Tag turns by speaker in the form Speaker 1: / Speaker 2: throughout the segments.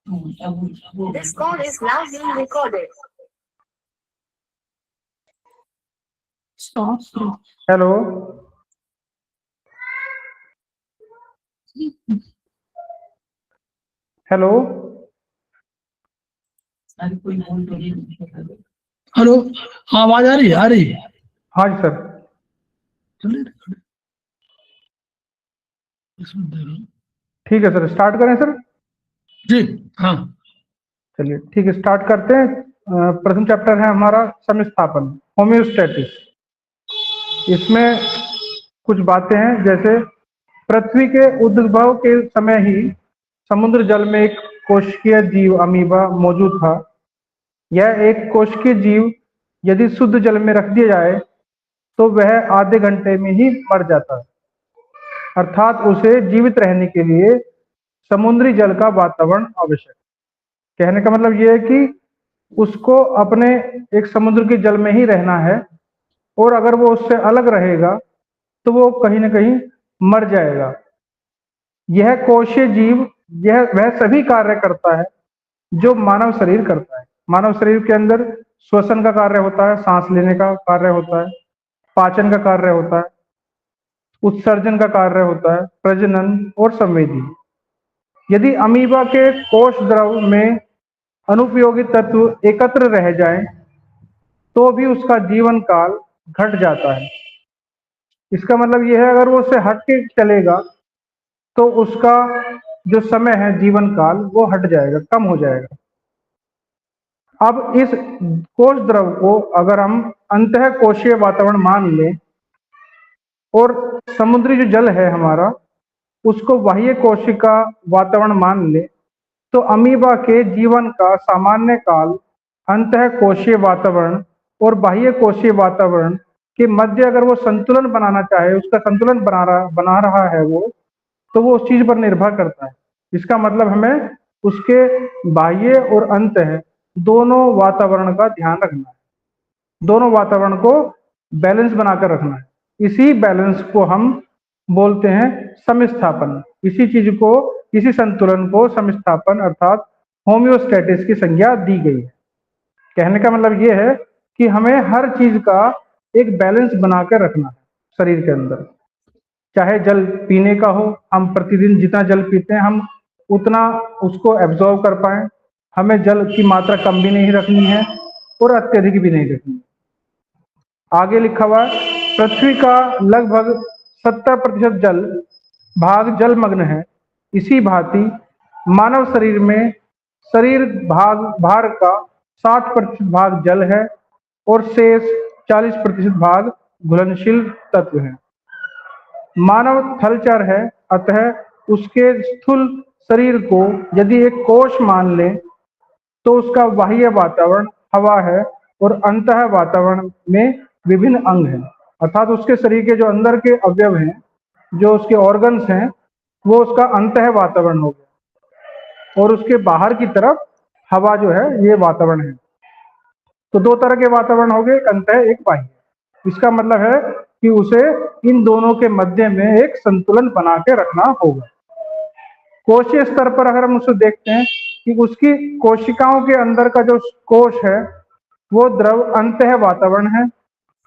Speaker 1: This call is now being recorded.
Speaker 2: Stop.
Speaker 3: Hello, hello,
Speaker 2: hello, हाँ आवाज आ रही है, आ रही है।
Speaker 3: हाँ जी सर।
Speaker 2: चलिए इसमें दे रहा हूँ।
Speaker 3: ठीक है सर, स्टार्ट करें सर।
Speaker 2: जी हाँ।
Speaker 3: चलिए ठीक है, स्टार्ट करते हैं। प्रथम चैप्टर है हमारा समस्थापन, होम्योस्टैटिस। इसमें कुछ बातें हैं, जैसे पृथ्वी के उद्भव के समय ही समुद्र जल में एक कोशिकीय जीव अमीबा मौजूद था। यह एक कोशिकीय जीव यदि शुद्ध जल में रख दिया जाए तो वह आधे घंटे में ही मर जाता है, अर्थात उसे जीवित रहने के लिए समुद्री जल का वातावरण आवश्यक। कहने का मतलब यह है कि उसको अपने एक समुद्र के जल में ही रहना है, और अगर वो उससे अलग रहेगा तो वो कहीं ना कहीं मर जाएगा। यह कोशीय जीव यह वह सभी कार्य करता है जो मानव शरीर करता है। मानव शरीर के अंदर श्वसन का कार्य होता है, सांस लेने का कार्य होता है, पाचन का कार्य होता है, उत्सर्जन का कार्य होता है, प्रजनन और संवेदी। यदि अमीबा के कोश द्रव में अनुपयोगी तत्व एकत्र रह जाएं, तो भी उसका जीवन काल घट जाता है। इसका मतलब यह है, अगर वो उससे हट के चलेगा तो उसका जो समय है जीवन काल वो हट जाएगा, कम हो जाएगा। अब इस कोश द्रव को अगर हम अंतः कोशीय वातावरण मान लें और समुद्री जो जल है हमारा उसको बाह्य कोशिका वातावरण मान ले, तो अमीबा के जीवन का सामान्य काल अंतः कोशीय वातावरण और बाह्य कोशीय वातावरण के मध्य अगर वो संतुलन बनाना चाहे, उसका संतुलन बना रहा है वो, तो वो उस चीज पर निर्भर करता है। इसका मतलब हमें उसके बाह्य और अंतः दोनों वातावरण का ध्यान रखना है, दोनों वातावरण को बैलेंस बनाकर रखना है। इसी बैलेंस को हम बोलते हैं समस्थापन। इसी चीज को, इसी संतुलन को समस्थापन अर्थात होम्योस्टैटिस की संज्ञा दी गई है। कहने का मतलब ये है कि हमें हर चीज का एक बैलेंस बनाकर रखना है शरीर के अंदर। चाहे जल पीने का हो, हम प्रतिदिन जितना जल पीते हैं हम उतना उसको एब्जॉर्व कर पाए। हमें जल की मात्रा कम भी नहीं रखनी है और अत्यधिक भी नहीं रखनी है। आगे लिखा हुआ है, पृथ्वी का लगभग 70% जल भाग जलमग्न है। इसी भांति मानव शरीर में शरीर भार का 60% भाग जल है और शेष 40% भाग घुलनशील तत्व है। मानव थलचर है, अतः उसके स्थूल शरीर को यदि एक कोश मान ले तो उसका बाह्य वातावरण हवा है और अंतः वातावरण में विभिन्न अंग हैं। अर्थात उसके शरीर के जो अंदर के अवयव हैं, जो उसके ऑर्गन्स हैं, वो उसका अंतः वातावरण हो गया, और उसके बाहर की तरफ हवा जो है ये वातावरण है। तो दो तरह के वातावरण हो गए, एक अंतः एक बाह्य। इसका मतलब है कि उसे इन दोनों के मध्य में एक संतुलन बना के रखना होगा। कोशीय स्तर पर अगर हम उसे देखते हैं कि उसकी कोशिकाओं के अंदर का जो कोश है वो द्रव अंतः वातावरण है,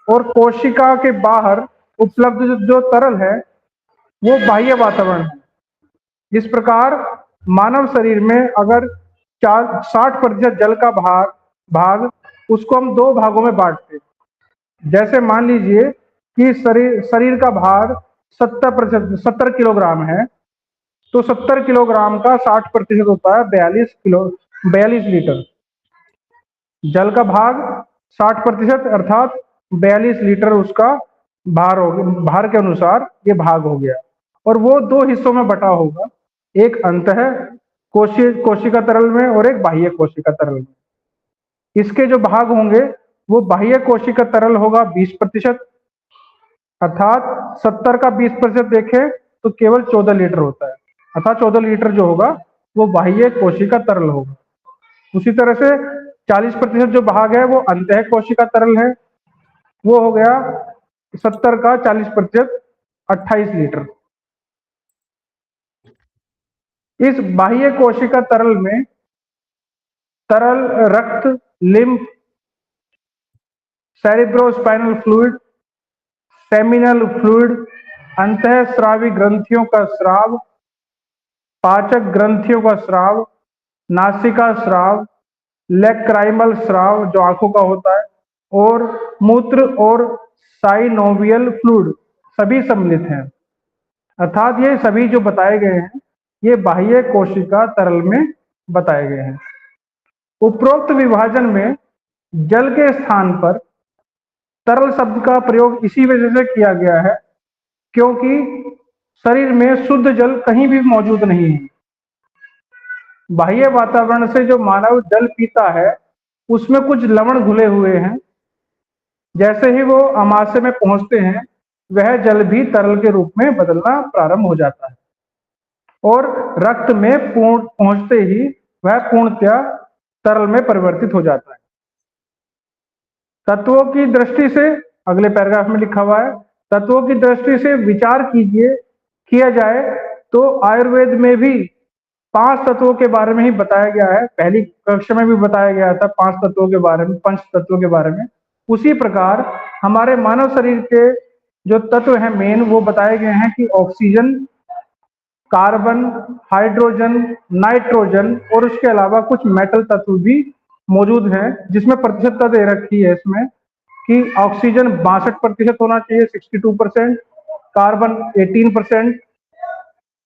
Speaker 3: और कोशिका के बाहर उपलब्ध जो तरल है वो बाह्य वातावरण है। इस प्रकार मानव शरीर में अगर 60% जल का भाग उसको हम दो भागों में बांटते हैं। जैसे मान लीजिए कि शरीर का भार 70 किलोग्राम है, तो 70 किलोग्राम का 60% होता है 42 लीटर। जल का भाग 60% अर्थात 42 लीटर उसका भार हो गया, भार के अनुसार ये भाग हो गया। और वो दो हिस्सों में बटा होगा, एक अंतः कोशिका तरल में और एक बाह्य कोशिका तरल में। इसके जो भाग होंगे वो बाह्य कोशिका तरल होगा 20%, अर्थात 70 का 20% देखें तो केवल 14 लीटर होता है, अर्थात 14 लीटर जो होगा वो बाह्य कोशिका तरल होगा। उसी तरह से 40% जो भाग है वो अंतः कोशिका तरल है, वो हो गया 70 का 40%, 28 लीटर। इस बाह्य कोशिका तरल में तरल रक्त, lymph, cerebrospinal fluid, seminal fluid, अंतःस्रावी ग्रंथियों का स्राव, पाचक ग्रंथियों का स्राव, नासिका स्राव, लेक्राइमल स्राव जो आंखों का होता है, और मूत्र और साइनोवियल फ्लूइड सभी सम्मिलित हैं। अर्थात ये सभी जो बताए गए हैं ये बाह्य कोशिका तरल में बताए गए हैं। उपरोक्त विभाजन में जल के स्थान पर तरल शब्द का प्रयोग इसी वजह से किया गया है क्योंकि शरीर में शुद्ध जल कहीं भी मौजूद नहीं है। बाह्य वातावरण से जो मानव जल पीता है उसमें कुछ लवण घुले हुए हैं। जैसे ही वो आमाशय में पहुंचते हैं वह जल भी तरल के रूप में बदलना प्रारंभ हो जाता है और रक्त में पहुंचते ही वह पूर्णतया तरल में परिवर्तित हो जाता है। तत्वों की दृष्टि से अगले पैराग्राफ में लिखा हुआ है, तत्वों की दृष्टि से विचार किया जाए तो आयुर्वेद में भी 5 तत्वों के बारे में ही बताया गया है। पहली कक्षा में भी बताया गया था 5 तत्वों के बारे में, 5 तत्वों के बारे में। उसी प्रकार हमारे मानव शरीर के जो तत्व हैं मेन वो बताए गए हैं कि ऑक्सीजन, कार्बन, हाइड्रोजन, नाइट्रोजन और उसके अलावा कुछ मेटल तत्व भी मौजूद हैं जिसमें प्रतिशतता दे रखी है इसमें कि ऑक्सीजन 62% होना चाहिए 62%, कार्बन 18%,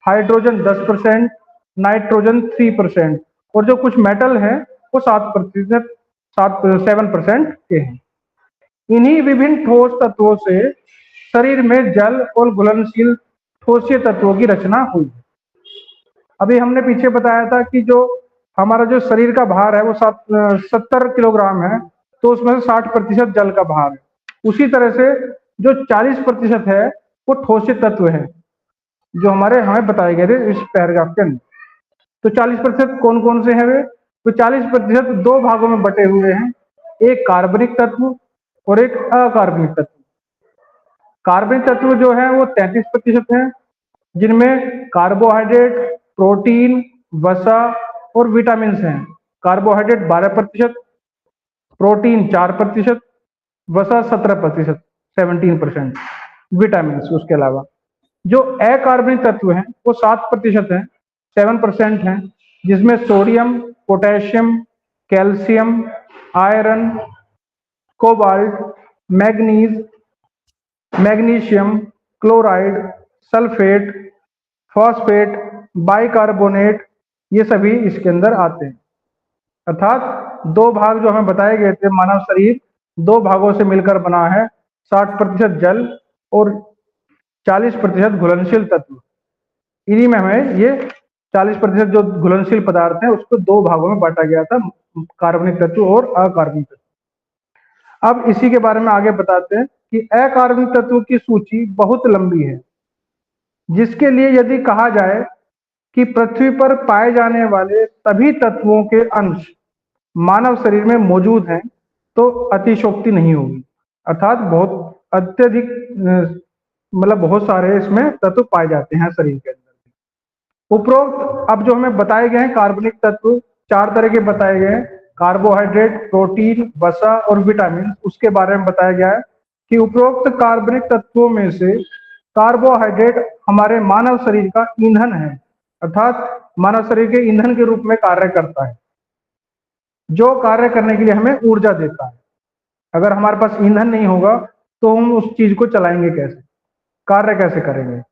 Speaker 3: हाइड्रोजन 10%, नाइट्रोजन 3% और जो कुछ मेटल हैं वो 7% के हैं। इन्हीं विभिन्न ठोस तत्वों से शरीर में जल और घुलनशील ठोसीय तत्वों की रचना हुई। अभी हमने पीछे बताया था कि जो हमारा जो शरीर का भार है वो 70 किलोग्राम है तो उसमें से 60% जल का भार है। उसी तरह से जो 40% है वो ठोसीय तत्व है जो हमें बताए गए थे इस पैराग्राफ के अंदर। तो 40% कौन कौन से हैं वे? तो 40% 2 भागों में बटे हुए हैं, एक कार्बनिक तत्व और एक अकार्बनिक तत्व। कार्बनिक तत्व जो है वो 33% है जिनमें कार्बोहाइड्रेट, प्रोटीन, वसा और विटामिन हैं। कार्बोहाइड्रेट 12%, प्रोटीन 4%, वसा 17%, 17%, विटामिन उसके अलावा। जो अकार्बनिक तत्व हैं वो 7% हैं, 7% हैं जिसमें sodium, potassium, calcium, iron, cobalt, magnesium, chloride, sulphate, phosphate, bicarbonate ये सभी इसके अंदर आते हैं। अर्थात 2 भाग जो हमें बताए गए थे, मानव शरीर 2 भागों से मिलकर बना है, 60% जल और 40% घुलनशील तत्व। इन्हीं में हमें ये 40% जो घुलनशील पदार्थ है उसको 2 भागों में बांटा गया था, कार्बनिक तत्व और अकार्बनिक तत्व। अब इसी के बारे में आगे बताते हैं कि अकार्बनिक तत्व की सूची बहुत लंबी है जिसके लिए यदि कहा जाए कि पृथ्वी पर पाए जाने वाले सभी तत्वों के अंश मानव शरीर में मौजूद हैं तो अतिशयोक्ति नहीं होगी। अर्थात बहुत अत्यधिक मतलब बहुत सारे इसमें तत्व पाए जाते हैं शरीर के अंदर। उपरोक्त अब जो हमें बताए गए हैं कार्बनिक तत्व 4 तरह के बताए गए हैं, कार्बोहाइड्रेट, प्रोटीन, वसा और विटामिन, उसके बारे में बताया गया है कि उपरोक्त कार्बनिक तत्वों में से कार्बोहाइड्रेट हमारे मानव शरीर का ईंधन है। अर्थात मानव शरीर के ईंधन के रूप में कार्य करता है, जो कार्य करने के लिए हमें ऊर्जा देता है। अगर हमारे पास ईंधन नहीं होगा तो हम उस चीज को चलाएंगे कैसे, कार्य कैसे करेंगे।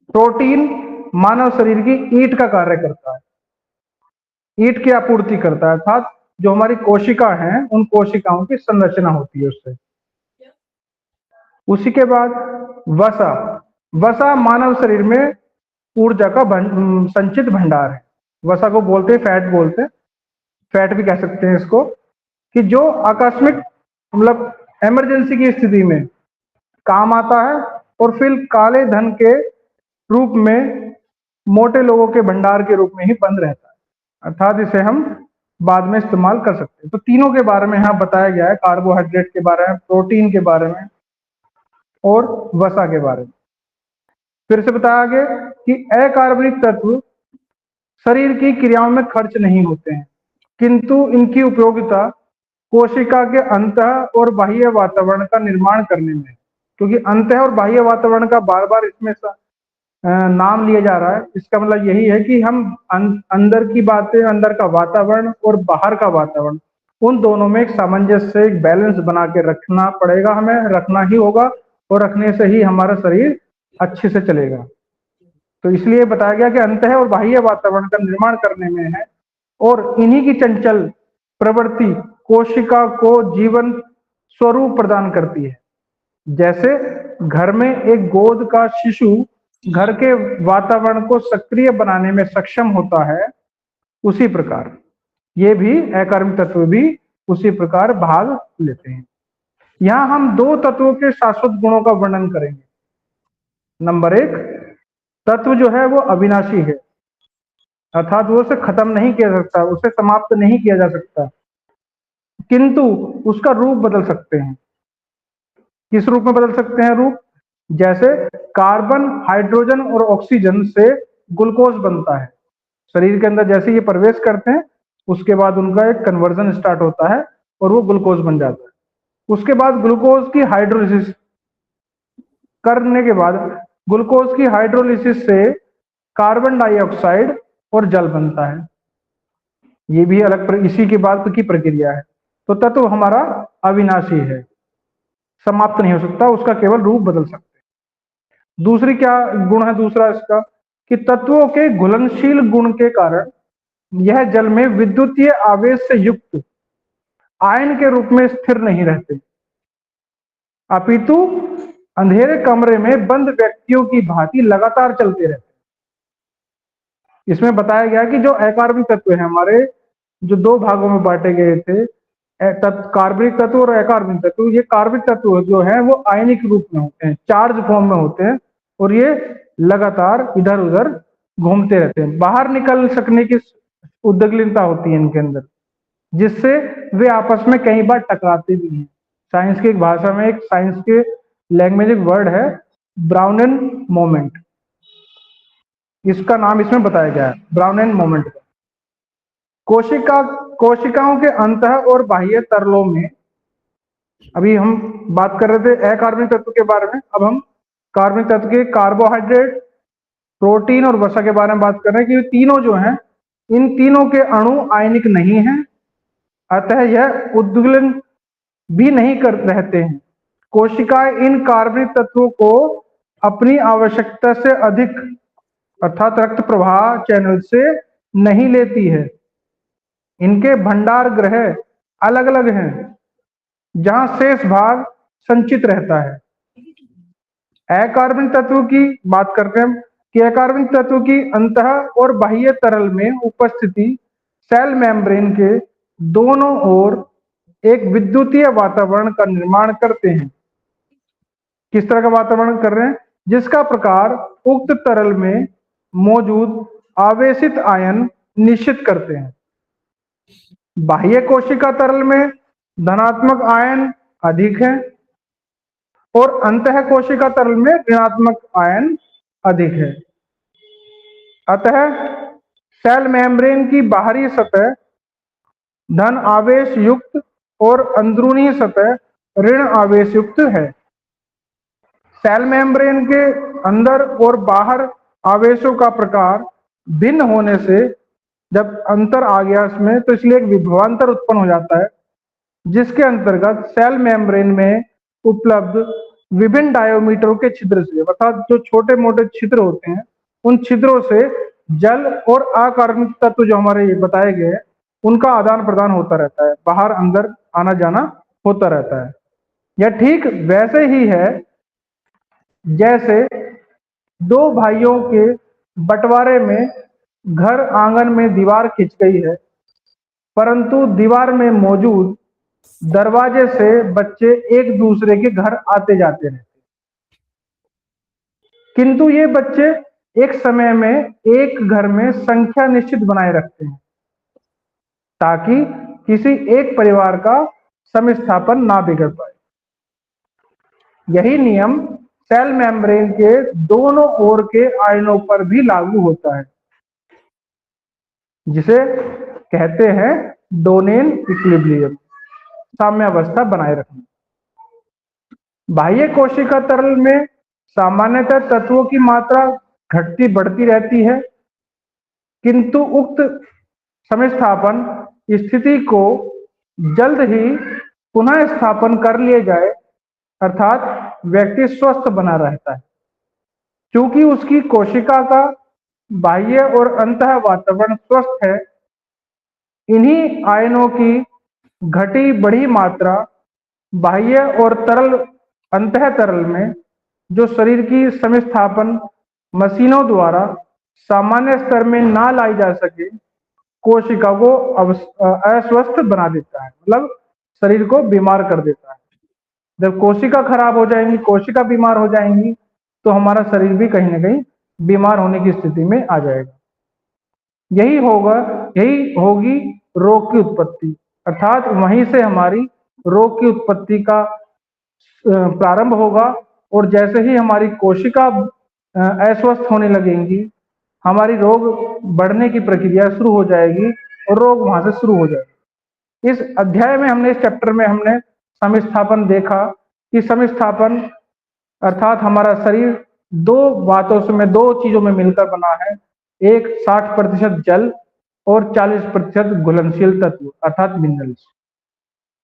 Speaker 3: प्रोटीन मानव शरीर की ईंट का कार्य करता है, ईंट की आपूर्ति करता है। अर्थात जो हमारी कोशिका हैं उन कोशिकाओं की संरचना होती है उससे। उसी के बाद वसा मानव शरीर में ऊर्जा का संचित भंडार है। वसा को बोलते हैं फैट, बोलते हैं फैट भी कह सकते हैं इसको, कि जो आकस्मिक मतलब इमरजेंसी की स्थिति में काम आता है और फिर काले धन के रूप में मोटे लोगों के भंडार के रूप में ही बंद रहता है। अर्थात इसे हम बाद में इस्तेमाल कर सकते हैं। तो तीनों के बारे में यहाँ बताया गया है, कार्बोहाइड्रेट के बारे में, प्रोटीन के बारे में और वसा के बारे में। फिर से बताया गया कि अकार्बनिक तत्व शरीर की क्रियाओं में खर्च नहीं होते हैं। किंतु इनकी उपयोगिता कोशिका के अंतः और बाह्य वातावरण का निर्माण करने में, क्योंकि अंतः और बाह्य वातावरण का बार बार इसमें नाम लिया जा रहा है, इसका मतलब यही है कि हम अंदर की बातें, अंदर का वातावरण और बाहर का वातावरण, उन दोनों में एक सामंजस्य, एक बैलेंस बना के रखना पड़ेगा, हमें रखना ही होगा, और रखने से ही हमारा शरीर अच्छे से चलेगा। तो इसलिए बताया गया कि अंतः और बाह्य वातावरण का निर्माण करने में है, और इन्हीं की चंचल प्रवृत्ति कोशिका को जीवन स्वरूप प्रदान करती है। जैसे घर में एक गोद का शिशु घर के वातावरण को सक्रिय बनाने में सक्षम होता है, उसी प्रकार ये भी अकार्बनिक तत्व भी उसी प्रकार भाग लेते हैं। यहां हम दो तत्वों के शाश्वत गुणों का वर्णन करेंगे। नंबर एक, तत्व जो है वो अविनाशी है, अर्थात वो उसे खत्म नहीं किया जा सकता, उसे समाप्त नहीं किया जा सकता, किंतु उसका रूप बदल सकते हैं। किस रूप में बदल सकते हैं रूप? जैसे कार्बन, हाइड्रोजन और ऑक्सीजन से ग्लूकोज बनता है, शरीर के अंदर जैसे ये प्रवेश करते हैं उसके बाद उनका एक कन्वर्जन स्टार्ट होता है और वो ग्लूकोज बन जाता है। उसके बाद ग्लूकोज की हाइड्रोलिसिस करने के बाद ग्लूकोज की हाइड्रोलिसिस से कार्बन डाइऑक्साइड और जल बनता है। ये भी अलग इसी के बाद की प्रक्रिया है। तो तत्व हमारा अविनाशी है, समाप्त नहीं हो सकता, उसका केवल रूप बदल सकते हैं। दूसरी क्या गुण है दूसरा इसका, कि तत्वों के घुलनशील गुण के कारण यह जल में विद्युतीय आवेश से युक्त आयन के रूप में स्थिर नहीं रहते, अपितु अंधेरे कमरे में बंद व्यक्तियों की भांति लगातार चलते रहते। इसमें बताया गया कि जो अकार्बनिक तत्व है हमारे, जो दो भागों में बांटे गए थे, कार्बनिक तत्व और अकार्बनिक तत्व, ये कार्बनिक तत्व जो है वो आयनिक रूप में होते हैं, चार्ज फॉर्म में होते हैं, और ये लगातार इधर उधर घूमते रहते हैं। बाहर निकल सकने की उद्दंडता होती है इनके अंदर, जिससे वे आपस में कई बार टकराते भी हैं। साइंस की एक भाषा में, एक साइंस के लैंग्वेज वर्ड है ब्राउनन मोमेंट, इसका नाम इसमें बताया गया है, ब्राउनन मोमेंट का। कोशिकाओं के अंतः और बाह्य तरलों में, अभी हम बात कर रहे थे अकार्बनिक तत्व के बारे में, अब हम कार्बनिक तत्व के कार्बोहाइड्रेट, प्रोटीन और वसा के बारे में बात कर रहे हैं कि तीनों जो हैं, इन तीनों के अणु आयनिक नहीं हैं, अतः यह उद्दीलन भी नहीं कर रहते हैं। कोशिकाएं इन कार्बनिक तत्वों को अपनी आवश्यकता से अधिक, अर्थात रक्त प्रवाह चैनल से नहीं लेती है। इनके भंडार गृह अलग अलग हैं, जहां शेष भाग संचित रहता है। अकार्बनिक तत्व की बात करते हैं कि अकार्बनिक तत्व की अंतः और बाह्य तरल में उपस्थिति सेल मेम्ब्रेन के दोनों ओर एक विद्युतीय वातावरण का निर्माण करते हैं। किस तरह का वातावरण कर रहे हैं? जिसका प्रकार उक्त तरल में मौजूद आवेशित आयन निश्चित करते हैं। बाह्य कोशिका तरल में धनात्मक आयन अधिक है और अंतः कोशिका तरल में ऋणात्मक आयन अधिक है। अतः सेल मेम्ब्रेन की बाहरी सतह धन आवेश युक्त और अंदरूनी सतह ऋण आवेश युक्त है। सेल मेम्ब्रेन के अंदर और बाहर आवेशों का प्रकार भिन्न होने से जब अंतर आ गया इसमें, तो इसलिए एक विभवांतर उत्पन्न हो जाता है, जिसके अंतर्गत सेल मेम्ब्रेन में उपलब्ध विभिन्न डायोमीटरों के छिद्र से, अर्थात जो छोटे मोटे छिद्र होते हैं, उन छिद्रों से जल और अकार्बनिक तत्व जो हमारे ये बताए गए हैं, उनका आदान प्रदान होता रहता है, बाहर अंदर आना जाना होता रहता है। यह ठीक वैसे ही है जैसे दो भाइयों के बंटवारे में घर आंगन में दीवार खिंच गई है, परंतु दीवार में मौजूद दरवाजे से बच्चे एक दूसरे के घर आते जाते रहते, किंतु ये बच्चे एक समय में एक घर में संख्या निश्चित बनाए रखते हैं ताकि किसी एक परिवार का समस्थापन ना बिगड़ पाए। यही नियम सेल मेम्ब्रेन के दोनों ओर के आयनों पर भी लागू होता है, जिसे कहते हैं डोनेन इक्विलिब्रियम, साम्यावस्था बनाए रखना। बाह्य कोशिका तरल में सामान्यतः तत्वों की मात्रा घटती बढ़ती रहती है, किंतु उक्त समस्थापन स्थिति को जल्द ही पुनः स्थापन कर लिए जाए, अर्थात व्यक्ति स्वस्थ बना रहता है, क्योंकि उसकी कोशिका का बाह्य और अंतः वातावरण स्वस्थ है। इन्हीं आयनों की घटी बढ़ी मात्रा बाह्य और तरल अंतः तरल में, जो शरीर की समस्थापन मशीनों द्वारा सामान्य स्तर में ना लाई जा सके, कोशिका को अस्वस्थ बना देता है, मतलब शरीर को बीमार कर देता है। जब कोशिका खराब हो जाएंगी, कोशिका बीमार हो जाएंगी, तो हमारा शरीर भी कहीं ना कहीं बीमार होने की स्थिति में आ जाएगा। यही होगी रोग की उत्पत्ति, अर्थात वहीं से हमारी रोग की उत्पत्ति का प्रारंभ होगा। और जैसे ही हमारी कोशिका अस्वस्थ होने लगेंगी, हमारी रोग बढ़ने की प्रक्रिया शुरू हो जाएगी और रोग वहां से शुरू हो जाएगा। इस अध्याय में हमने, इस चैप्टर में हमने समस्थापन देखा कि समस्थापन अर्थात हमारा शरीर दो चीजों में मिलकर बना है, एक 60% जल और 40% घुलनशील तत्व अर्थात मिनरल्स।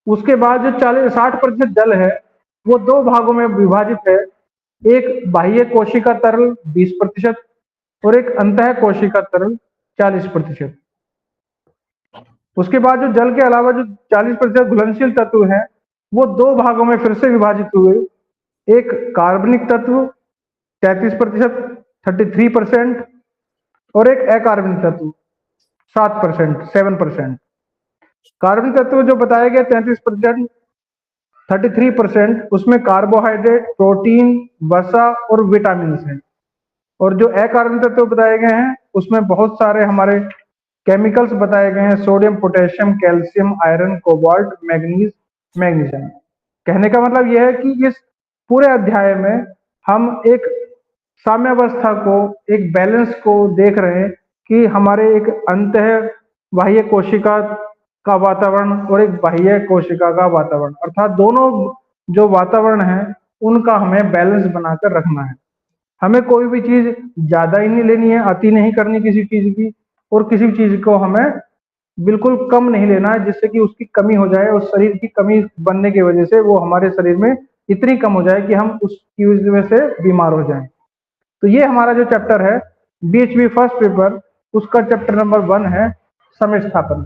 Speaker 3: उसके बाद जो 60% जल है वो दो भागों में विभाजित है, एक बाह्य कोशिका तरल 20% और एक अंतः कोशिका तरल 40%। उसके बाद जो जल के अलावा जो 40% घुलनशील तत्व है वो दो भागों में फिर से विभाजित हुए, एक कार्बनिक तत्व 33% 33% और एक अकार्बनिक तत्व 7%। कार्बनिक तत्व जो बताया गया 33% 33%, उसमें कार्बोहाइड्रेट, प्रोटीन, वसा और विटामिन हैं। और जो अकार्बनिक तत्व बताए गए हैं उसमें बहुत सारे हमारे केमिकल्स बताए गए हैं, sodium, potassium, calcium, iron, cobalt, magnesium. कहने का मतलब यह है कि इस पूरे अध्याय में हम एक साम्यावस्था को, एक बैलेंस को देख रहे हैं कि हमारे एक अंतः बाह्य कोशिका का वातावरण और एक बाह्य कोशिका का वातावरण, अर्थात दोनों जो वातावरण है उनका हमें बैलेंस बनाकर रखना है। हमें कोई भी चीज ज्यादा ही नहीं लेनी है, अति नहीं करनी किसी चीज की, और किसी चीज को हमें बिल्कुल कम नहीं लेना है जिससे कि उसकी कमी हो जाए और शरीर की कमी बनने की वजह से वो हमारे शरीर में इतनी कम हो जाए कि हम उसकी वजह से बीमार हो जाएं। तो ये हमारा जो चैप्टर है बीएचबी फर्स्ट पेपर, उसका चैप्टर नंबर 1 है समस्थापन।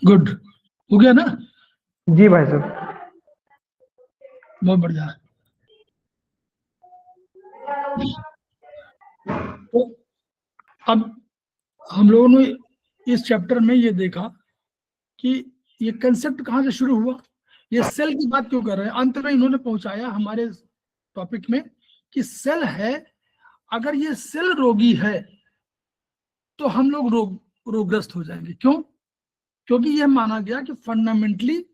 Speaker 2: गुड, हो गया ना?
Speaker 3: जी भाई साहब,
Speaker 2: बहुत बढ़िया। तो अब हम लोगों ने इस चैप्टर में ये देखा कि ये कंसेप्ट कहाँ से शुरू हुआ, ये सेल की बात क्यों कर रहे हैं। अंत में इन्होंने पहुंचाया हमारे टॉपिक में कि सेल है, अगर ये सेल रोगी है तो हम लोग रोगग्रस्त हो जाएंगे। क्यों? क्योंकि यह माना गया कि फंडामेंटली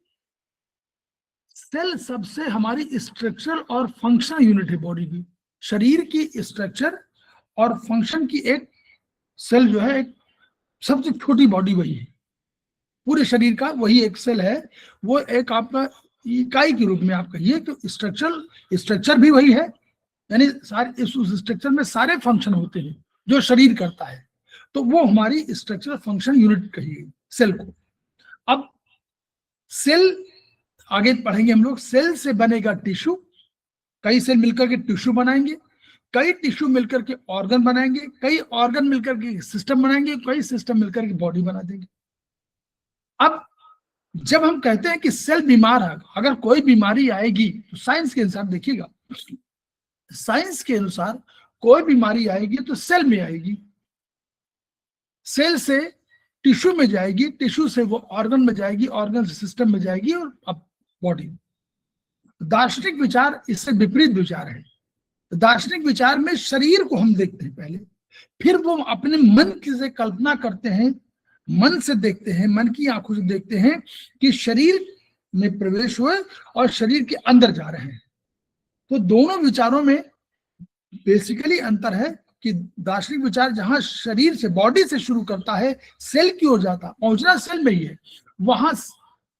Speaker 2: सेल सबसे हमारी स्ट्रक्चर और फंक्शन यूनिट है बॉडी की। शरीर की स्ट्रक्चर और फंक्शन की एक सेल जो है, एक सबसे छोटी बॉडी वही है, पूरे शरीर का वही एक सेल है। वो एक आपका इकाई के रूप में आप कहिए तो स्ट्रक्चर भी वही है, यानी सारे उस स्ट्रक्चर में सारे फंक्शन होते हैं जो शरीर करता है, तो वो हमारी स्ट्रक्चर फंक्शन यूनिट कहिए सेल को। अब सेल आगे पढ़ेंगे हम लोग, सेल से बनेगा टिश्यू, कई सेल मिलकर के टिश्यू बनाएंगे, कई टिश्यू मिलकर के ऑर्गन बनाएंगे, कई ऑर्गन मिलकर के सिस्टम बनाएंगे, कई सिस्टम मिलकर के बॉडी बना देंगे। अब जब हम कहते हैं कि सेल बीमार है, अगर कोई बीमारी आएगी तो साइंस के अनुसार देखिएगा, साइंस के अनुसार कोई बीमारी आएगी तो सेल में आएगी, सेल से टिश्यू में जाएगी, टिश्यू से वो ऑर्गन में जाएगी, ऑर्गन से सिस्टम में जाएगी और अब बॉडी। दार्शनिक विचार इससे विपरीत विचार है। दार्शनिक विचार में शरीर को हम देखते हैं पहले, फिर वो अपने मन से कल्पना करते हैं, मन से देखते हैं, मन की आंखों से देखते हैं कि शरीर में प्रवेश हुए और शरीर के अंदर जा रहे हैं। तो दोनों विचारों में बेसिकली अंतर है, कि दार्शनिक विचार जहां शरीर से, बॉडी से शुरू करता है, सेल की ओर जाता, पहुंचना सेल में ही है, वहां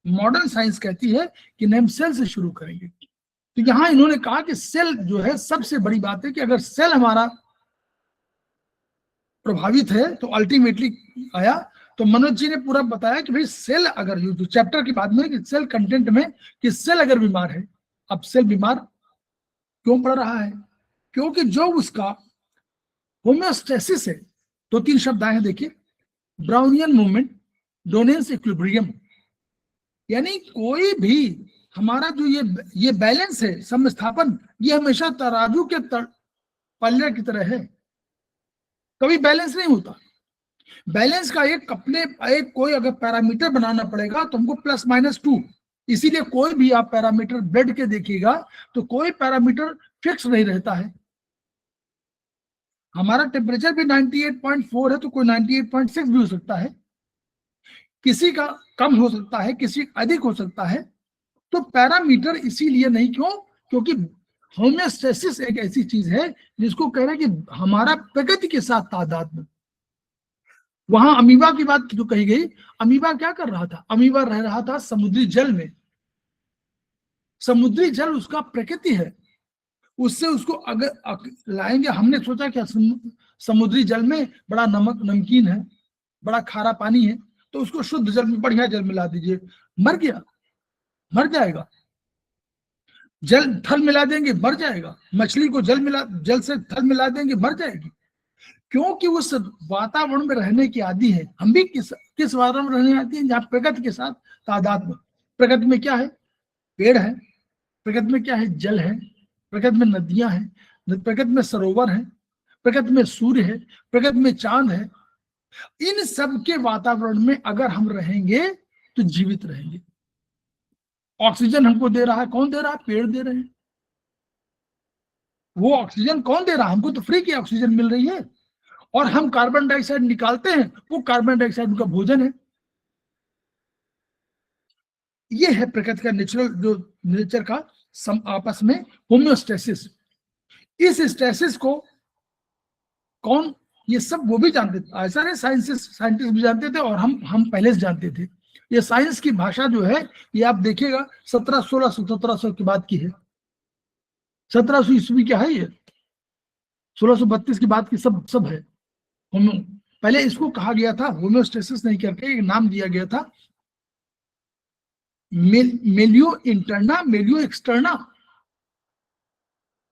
Speaker 2: मॉडर्न साइंस कहती है कि नहीं, हम सेल से शुरू करेंगे। तो यहां इन्होंने कहा कि सेल जो है सबसे बड़ी बात है कि अगर सेल हमारा प्रभावित है तो अल्टीमेटली आया। तो मनोज जी ने पूरा बताया कि भाई सेल अगर, जो चैप्टर के बाद में कि सेल कंटेंट में, कि सेल अगर बीमार है, अब सेल बीमार क्यों पड़ रहा है? क्योंकि जो उसका होम्योस्टेसिस है, 2-3 शब्द आए हैं देखिए, ब्राउनियन मूवमेंट, डोनेंस इक्विलिब्रियम, यानी कोई भी हमारा जो ये बैलेंस है, समस्थापन, ये हमेशा तराजू के पल्ले की तरह है, कभी बैलेंस नहीं होता। बैलेंस का एक कोई अगर पैरामीटर बनाना पड़ेगा तो हमको +-2, इसीलिए कोई भी आप पैरामीटर ब्लड के देखिएगा तो कोई पैरामीटर फिक्स नहीं रहता है। हमारा टेम्परेचर भी 98.4 है तो कोई 98.6 भी हो सकता है, किसी का कम हो सकता है, किसी अधिक हो सकता है। तो पैरामीटर इसीलिए नहीं, क्योंकि होम्योस्टेसिस एक ऐसी चीज है जिसको कह रहे हैं कि हमारा प्रकृति के साथ तादात्म्य। वहां अमीबा की बात जो कही गई, अमीबा क्या कर रहा था? अमीबा रह रहा था समुद्री जल में। समुद्री जल उसका प्रकृति है, उससे उसको अगर लाएंगे, हमने सोचा क्या समुद्री जल में बड़ा नमकीन है, बड़ा खारा पानी है, तो उसको शुद्ध जल में, बढ़िया जल मिला दीजिए, मर गया, मर जाएगा। जल थल मिला देंगे, मर जाएगा। मछली को जल से थल मिला देंगे, मर जाएगी, क्योंकि उस वातावरण में रहने की आदी है। हम भी किस वातावरण में रहने आती है? जहाँ प्रकृति के साथ तादात्म्य। प्रकृति में क्या है? पेड़ है, प्रकृति में क्या है? जल है, प्रकृति में नदियां हैं, प्रकृति में सरोवर है, प्रकृति में सूर्य है, प्रकृति में चांद है। इन सब के वातावरण में अगर हम रहेंगे तो जीवित रहेंगे। ऑक्सीजन हमको दे रहा है, कौन दे रहा है? पेड़ दे रहे हैं। वो ऑक्सीजन कौन दे रहा है? हमको तो फ्री की ऑक्सीजन मिल रही है, और हम कार्बन डाइऑक्साइड निकालते हैं, वो कार्बन डाइऑक्साइड उनका भोजन है। ये है प्रकृति का नेचुरल, जो नेचर का आपस में होम्योस्टेसिस। इस स्टेसिस को कौन, ये सब वो भी जानते थे, ऐसा नहीं साइंटिस्ट भी जानते थे, और हम पहले से जानते थे। ये साइंस की भाषा जो है, ये आप देखिएगा 1700 के बाद की है। 1700 ईस्वी क्या है? ये 1632 की बात की सब है। पहले इसको कहा गया था होम्योस्टेसिस नहीं करके, एक नाम दिया गया था मेलियो इंटरना, मेलियो एक्सटर्ना।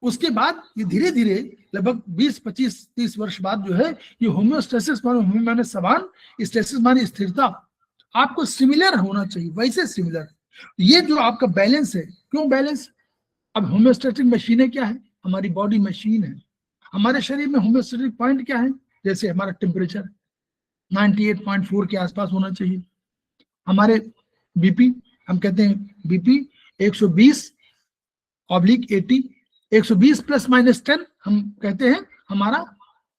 Speaker 2: उसके बाद ये धीरे धीरे लगभग 20-25-30 वर्ष बाद जो है ये होम्योस्टेसिस माने समान, स्टेसिस माने स्थिरता, आपको सिमिलर होना चाहिए, वैसे सिमिलर। ये जो आपका बैलेंस है, क्यों बैलेंस? अब होम्योस्टेटिक मशीनें क्या है? हमारी बॉडी मशीन है। हमारे शरीर में होम्योस्टेटिक पॉइंट क्या है? जैसे हमारा टेम्परेचर 98.4 के आसपास होना चाहिए। हमारे बीपी, हम कहते हैं बीपी 120/80, 120 +-10 हम कहते हैं हमारा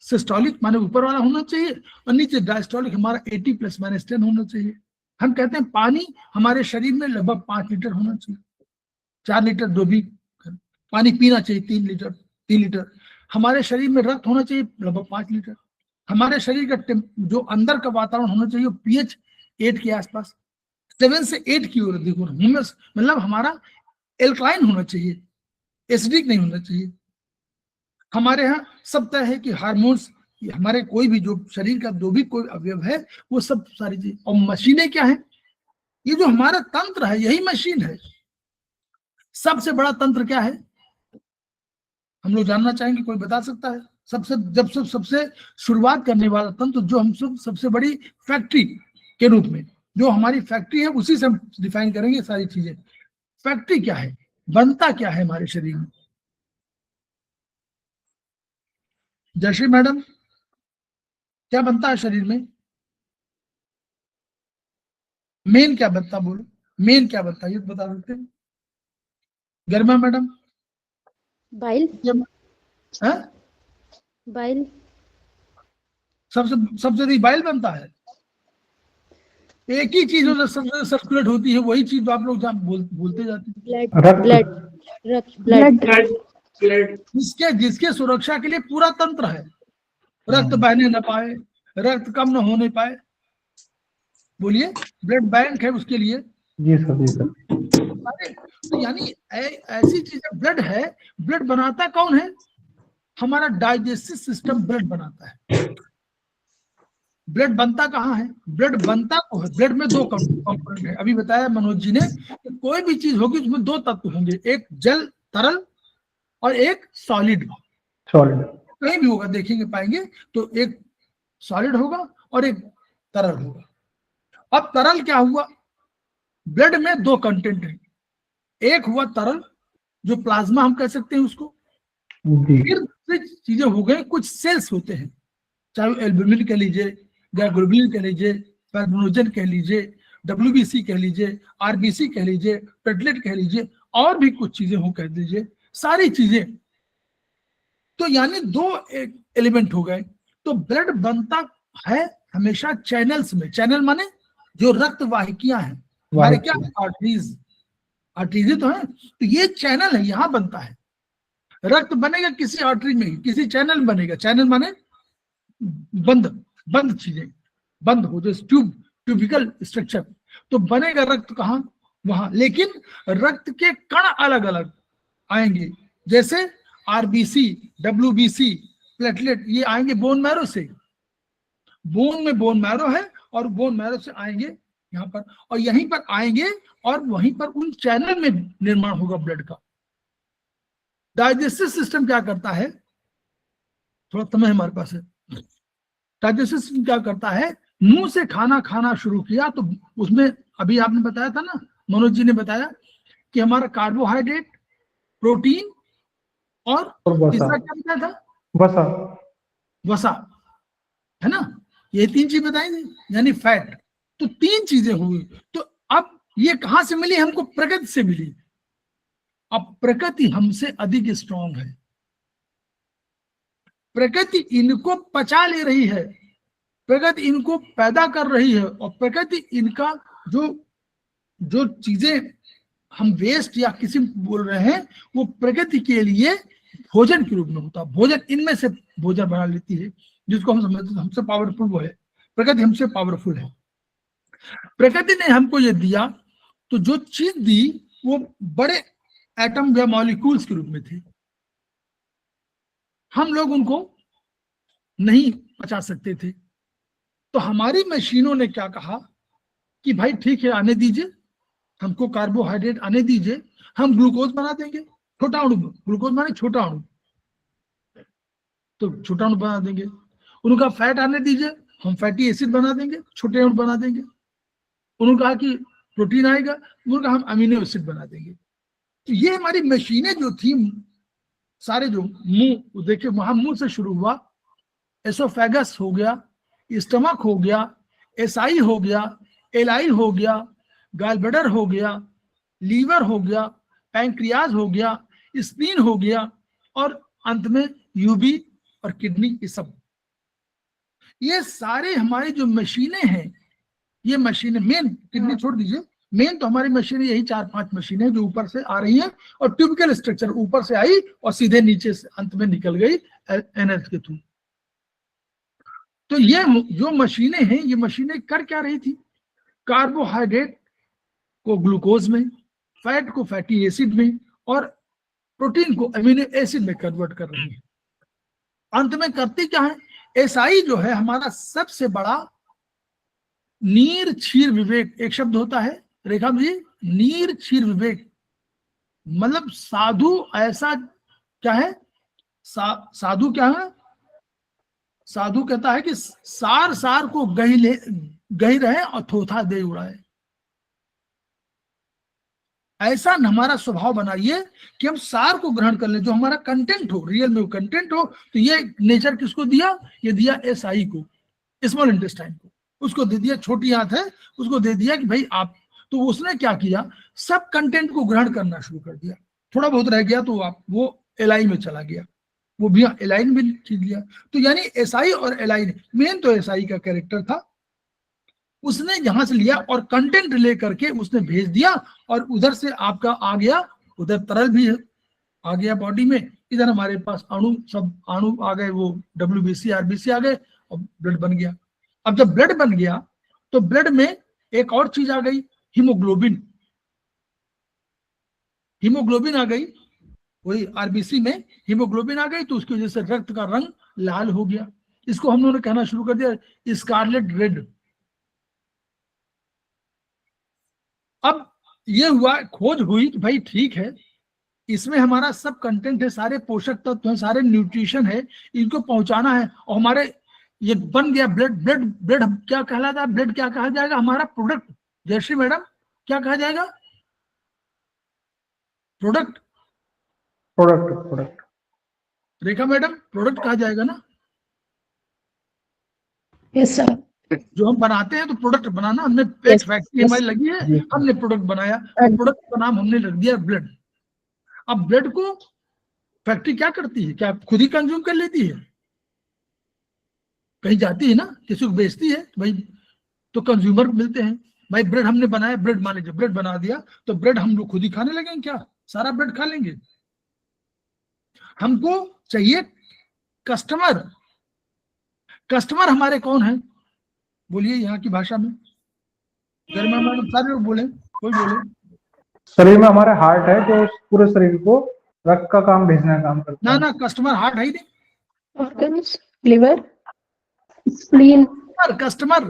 Speaker 2: सिस्टोलिक माने ऊपर वाला होना चाहिए, और नीचे डायस्टोलिक हमारा 80 +-10 होना चाहिए। हम कहते हैं पानी हमारे शरीर में लगभग 5 लीटर होना चाहिए, 4 लीटर जो भी पानी पीना चाहिए, 3 लीटर। हमारे शरीर में रक्त होना चाहिए लगभग 5 लीटर। हमारे शरीर का जो अंदर का वातावरण होना चाहिए pH 8 के आसपास, 7 से 8 की ओर देखो, मतलब हमारा एल्कलाइन होना चाहिए, एसिडिक नहीं होना चाहिए। हमारे यहाँ सब तय है कि हार्मोन्स, हमारे कोई भी जो शरीर का जो भी कोई अवयव है वो सब सारी चीज। और मशीनें क्या है? ये जो हमारा तंत्र है यही मशीन है। सबसे बड़ा तंत्र क्या है? हम लोग जानना चाहेंगे, कोई बता सकता है? सबसे शुरुआत करने वाला तंत्र, जो हम सबसे बड़ी फैक्ट्री के रूप में, जो हमारी फैक्ट्री है उसी से हम डिफाइन करेंगे सारी चीजें। फैक्ट्री क्या है? बनता क्या है हमारे शरीर में? जयश्री मैडम, क्या बनता है शरीर में? मेन क्या बनता, बोलो मेन क्या बनता है, ये बता सकते हैं? गरिमा मैडम?
Speaker 4: बाइल।
Speaker 2: है?
Speaker 4: बाइल
Speaker 2: सबसे बाइल बनता है। एक ही चीज सबसे सर्कुलेट होती है, वही चीज आप लोग बोलते जाते हैं।
Speaker 4: ब्लड
Speaker 2: जिसके सुरक्षा के लिए पूरा तंत्र है। रक्त बहने न पाए, रक्त कम न होने पाए। बोलिए, ब्लड बैंक है उसके लिए।
Speaker 3: जी सर, जी सर।
Speaker 2: अरे, तो यानी ऐसी चीजें, ब्लड है, ब्लड बनाता कौन है? हमारा डाइजेस्टिव सिस्टम ब्लड बनाता है। ब्लड बनता कहाँ है? ब्लड बनता तो है, ब्लड में दो कंपोनेंट है। अभी बताया मनोज जी ने कि कोई भी चीज होगी उसमें दो तत्व होंगे, एक जल तरल और एक सॉलिड।
Speaker 3: सॉलिड।
Speaker 2: कहीं भी होगा देखेंगे पाएंगे तो एक सॉलिड होगा और एक तरल होगा। अब तरल क्या हुआ? ब्लड में दो कंटेंट है, एक हुआ तरल जो प्लाज्मा हम कह सकते हैं उसको।
Speaker 3: जी।
Speaker 2: फिर चीजें हो गई, कुछ सेल्स होते हैं, चाहे वो एल्बुमिन कह लीजिए, ग्लोबुलिन कह लीजिए, फाइब्रिनोजन कह लीजिए, डब्ल्यूबीसी कह लीजिए, आरबीसी कह लीजिए, प्लेटलेट कह लीजिए, और भी कुछ चीजें हो कह दीजिए, सारी चीजें। तो यानी दो एलिमेंट हो गए। तो ब्लड बनता है हमेशा चैनल्स में। चैनल माने जो रक्त वाहिकियां हैं हमारे, क्या आर्टरीज, आर्टरीज तो है, तो ये चैनल है, यहां बनता है। रक्त बनेगा किसी आर्टरी में, किसी चैनल में बनेगा। चैनल माने बंद, बंद चीजें, बंद हो, जैसे ट्यूबिकल स्ट्रक्चर। तो बनेगा रक्त कहाँ? वहां। लेकिन रक्त के कण अलग अलग आएंगे, जैसे आरबीसी, डब्ल्यूबीसी, प्लेटलेट, ये आएंगे बोन मैरो से। बोन में बोन मैरो है और बोन मैरो से आएंगे यहाँ पर, और यहीं पर आएंगे, और वहीं पर उन चैनल में निर्माण होगा ब्लड का। डाइजेस्टिव सिस्टम क्या करता है? थोड़ा समय हमारे पास है। डाइजेस्टिव सिस्टम क्या करता है? मुंह से खाना खाना शुरू किया तो उसमें, अभी आपने बताया था ना, मनोज जी ने बताया कि हमारा कार्बोहाइड्रेट, प्रोटीन और तीसरा क्या बताया था?
Speaker 3: वसा।
Speaker 2: वसा, है ना? ये तीन चीज बताई थी, यानी फैट। तो तीन चीजें हुई। तो अब ये कहां से मिली? हमको प्रकृति से मिली। अब प्रकृति हमसे अधिक स्ट्रांग है, प्रकृति इनको पचा ले रही है, प्रकृति इनको पैदा कर रही है, और प्रकृति इनका जो जो चीजें हम वेस्ट या किसी बोल रहे हैं, वो प्रकृति के लिए भोजन के रूप में होता। भोजन इनमें से भोजन बना लेती है, जिसको हम समझते हैं हमसे पावरफुल वो है, प्रकृति हमसे पावरफुल है। प्रकृति ने हमको ये दिया, तो जो चीज दी वो बड़े एटम या मॉलिक्यूल्स के रूप में थे। हम लोग उनको नहीं पचा सकते थे। तो हमारी मशीनों ने क्या कहा कि भाई ठीक है, आने दीजिए, हमको कार्बोहाइड्रेट आने दीजिए, हम ग्लूकोज बना देंगे, छोटा अणु। ग्लूकोज माने छोटा अणु, तो छोटा अणु बना देंगे। उनका फैट आने दीजिए, हम फैटी एसिड बना देंगे, छोटे अणु बना देंगे। उन्होंने कहा कि प्रोटीन आएगा, उन्होंने कहा हम अमीनो एसिड बना देंगे। तो ये हमारी मशीनें जो थी, सारे जो मुंह, देखिए वहां मुंह से शुरू हुआ, एसोफेगस हो गया, स्टमक हो गया, एसआई हो गया, एलआई हो गया, गॉलब्लैडर हो गया, लीवर हो गया, पैंक्रियाज हो गया, स्प्लीन हो गया, और अंत में यूबी और किडनी। ये सब, ये सारे हमारी जो मशीनें हैं, ये मशीनें, मेन किडनी छोड़ दीजिए, मेन तो हमारी मशीनें यही 4-5 मशीनें जो ऊपर से आ रही हैं, और ट्यूबिकल स्ट्रक्चर ऊपर से आई और सीधे नीचे से अंत में निकल गई एनएच के थ्रू। तो ये जो मशीनें हैं, ये मशीनें कर क्या रही थी? कार्बोहाइड्रेट को ग्लूकोज में, फैट को फैटी एसिड में, और प्रोटीन को अमीनो एसिड में कन्वर्ट कर रही है। अंत में करती क्या है? एसआई जो है हमारा सबसे बड़ा नीर क्षीर विवेक, एक शब्द होता है रेखा जी, नीर क्षीर विवेक, मतलब साधु ऐसा क्या है? साधु क्या है? साधु कहता है कि सार सार को गही रहे और थोथा दे उड़ाए। ऐसा हमारा स्वभाव बनाइए कि हम सार को ग्रहण कर लें, जो हमारा कंटेंट हो, रियल में वो कंटेंट हो। तो ये नेचर किसको दिया? ये दिया एसआई को, स्मॉल इंटेस्टाइन को, उसको दे दिया, छोटी आंत है उसको दे दिया कि भाई आप। तो उसने क्या किया? सब कंटेंट को ग्रहण करना शुरू कर दिया, थोड़ा बहुत रह गया तो आप वो एलआई में चला गया, वो भी एलआई में खींच लिया। तो यानी एसआई और एलआई ने, मेन तो एसआई का कैरेक्टर था, उसने यहां से लिया और कंटेंट ले करके उसने भेज दिया, और उधर से आपका आ गया, उधर तरल भी है, आ गया बॉडी में, इधर हमारे पास अणु, सब अणु आ गए, वो WBC RBC आ गए और ब्लड बन गया। अब जब ब्लड बन गया तो ब्लड में एक और चीज आ गई, हीमोग्लोबिन। हीमोग्लोबिन आ गई, वही RBC में हीमोग्लोबिन आ गई, तो उसकी वजह से रक्त का रंग लाल हो गया। इसको हम लोगों ने कहना शुरू कर दिया स्कारलेट रेड। अब ये हुआ, खोज हुई कि भाई ठीक है, इसमें हमारा सब कंटेंट है, सारे पोषक तत्व हैं, सारे न्यूट्रिशन है, इनको पहुंचाना है। और हमारे ये बन गया ब्लड। ब्लड ब्लड क्या कहलाता है? ब्लड क्या कहा जाएगा? हमारा प्रोडक्ट। जयश्री मैडम, क्या कहा जाएगा? प्रोडक्ट।
Speaker 3: प्रोडक्ट प्रोडक्ट
Speaker 2: रेखा मैडम, प्रोडक्ट कहा जाएगा ना?
Speaker 5: Yes sir.
Speaker 2: जो हम बनाते हैं तो प्रोडक्ट बनाना, हमने एक
Speaker 5: Yes,
Speaker 2: फैक्ट्री
Speaker 5: yes.
Speaker 2: हमारी लगी है, हमने प्रोडक्ट बनाया, प्रोडक्ट का नाम हमने रख दिया ब्लड। अब ब्लड को फैक्ट्री क्या करती है? क्या खुद ही कंज्यूम कर लेती है? कहीं जाती है ना, किसी को बेचती है भाई, तो कंज्यूमर मिलते हैं, भाई ब्रेड हमने बनाया, ब्रेड मान लीजिए ब्रेड बना दिया, तो ब्रेड हम लोग खुद ही खाने लगेंगे क्या? सारा ब्रेड खा लेंगे? हमको चाहिए कस्टमर। कस्टमर हमारे कौन है? बोलिए यहाँ की भाषा में, गर्मा मैडम, सारे लोग बोले, कोई बोले।
Speaker 3: शरीर में हमारे हार्ट है जो पूरे शरीर को रक्त का काम भेजने का काम करता
Speaker 2: ना
Speaker 3: है।
Speaker 2: ना, कस्टमर हार्ट है ही नहीं।
Speaker 5: Organs, liver, spleen.
Speaker 2: कस्टमर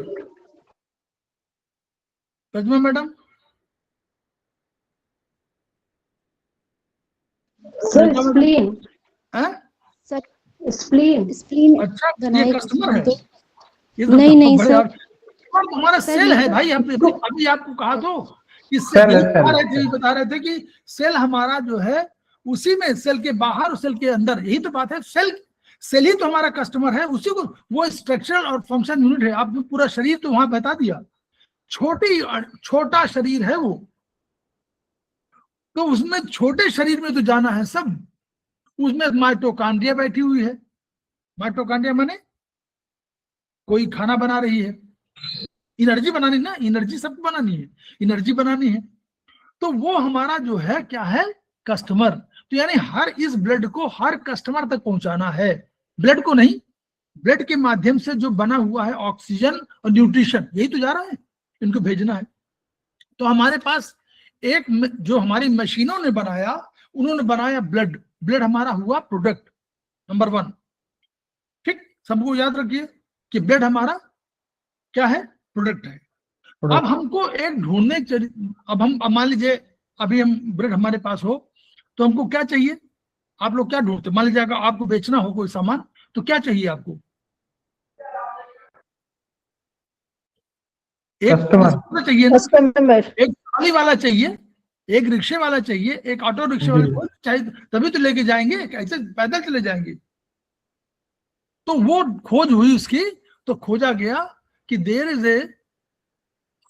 Speaker 2: गर्मा मैडम,
Speaker 5: सर स्प्लीन,
Speaker 2: हैं?
Speaker 4: Sir
Speaker 5: spleen.
Speaker 4: स्प्लीन
Speaker 2: अच्छा, ये
Speaker 4: बनाए
Speaker 2: कस्टमर है?
Speaker 4: तो
Speaker 2: ये तो
Speaker 4: नहीं, नहीं,
Speaker 2: बड़े
Speaker 4: सर।
Speaker 2: और तुम्हारा
Speaker 4: सर,
Speaker 2: सेल
Speaker 4: ये
Speaker 2: है
Speaker 4: तो-
Speaker 2: भाई। अभी आपको कहा तो कि
Speaker 3: सेल है,
Speaker 2: बता रहे
Speaker 3: सेल।
Speaker 2: थे, बता रहे थे कि सेल हमारा जो है उसी में, सेल के बाहर और सेल के अंदर, यही तो बात है। सेल ही तो हमारा कस्टमर है, उसी को, वो स्ट्रक्चरल और फंक्शन यूनिट है। आपने पूरा शरीर तो वहां बता दिया, छोटा शरीर है वो, तो उसमें छोटे शरीर में तो जाना है सब। उसमें माइटोकॉन्ड्रिया बैठी हुई है। माइटोकॉन्ड्रिया माने कोई खाना बना रही है, एनर्जी बनानी ना, एनर्जी सबको बनानी है, एनर्जी बनानी है, तो वो हमारा जो है क्या है? कस्टमर। तो यानी हर इस ब्लड को हर कस्टमर तक पहुंचाना है, ब्लड को नहीं, ब्लड के माध्यम से जो बना हुआ है ऑक्सीजन और न्यूट्रिशन, यही तो जा रहा है, इनको भेजना है। तो हमारे पास एक जो हमारी मशीनों ने बनाया, उन्होंने बनाया ब्लड। ब्लड हमारा हुआ प्रोडक्ट नंबर 1। ठीक, सबको याद रखिए कि ब्लड हमारा क्या है? प्रोडक्ट है। अब हमको एक ढूंढने, अब हम मान लीजिए अभी हम ब्रेड हमारे पास हो, तो हमको क्या चाहिए? आप लोग क्या ढूंढते? मान लीजिए अगर आपको बेचना हो कोई सामान, तो क्या चाहिए आपको? एक
Speaker 3: कस्टमर
Speaker 2: चाहिए ना,
Speaker 5: कस्टमर।
Speaker 2: एक ट्रॉली वाला चाहिए, एक रिक्शे वाला चाहिए, एक ऑटो रिक्शे वाला चाहिए, तभी तो लेके जाएंगे, कैसे पैदल चले जाएंगे? तो वो खोज हुई उसकी, तो खोजा गया कि देयर इज ए,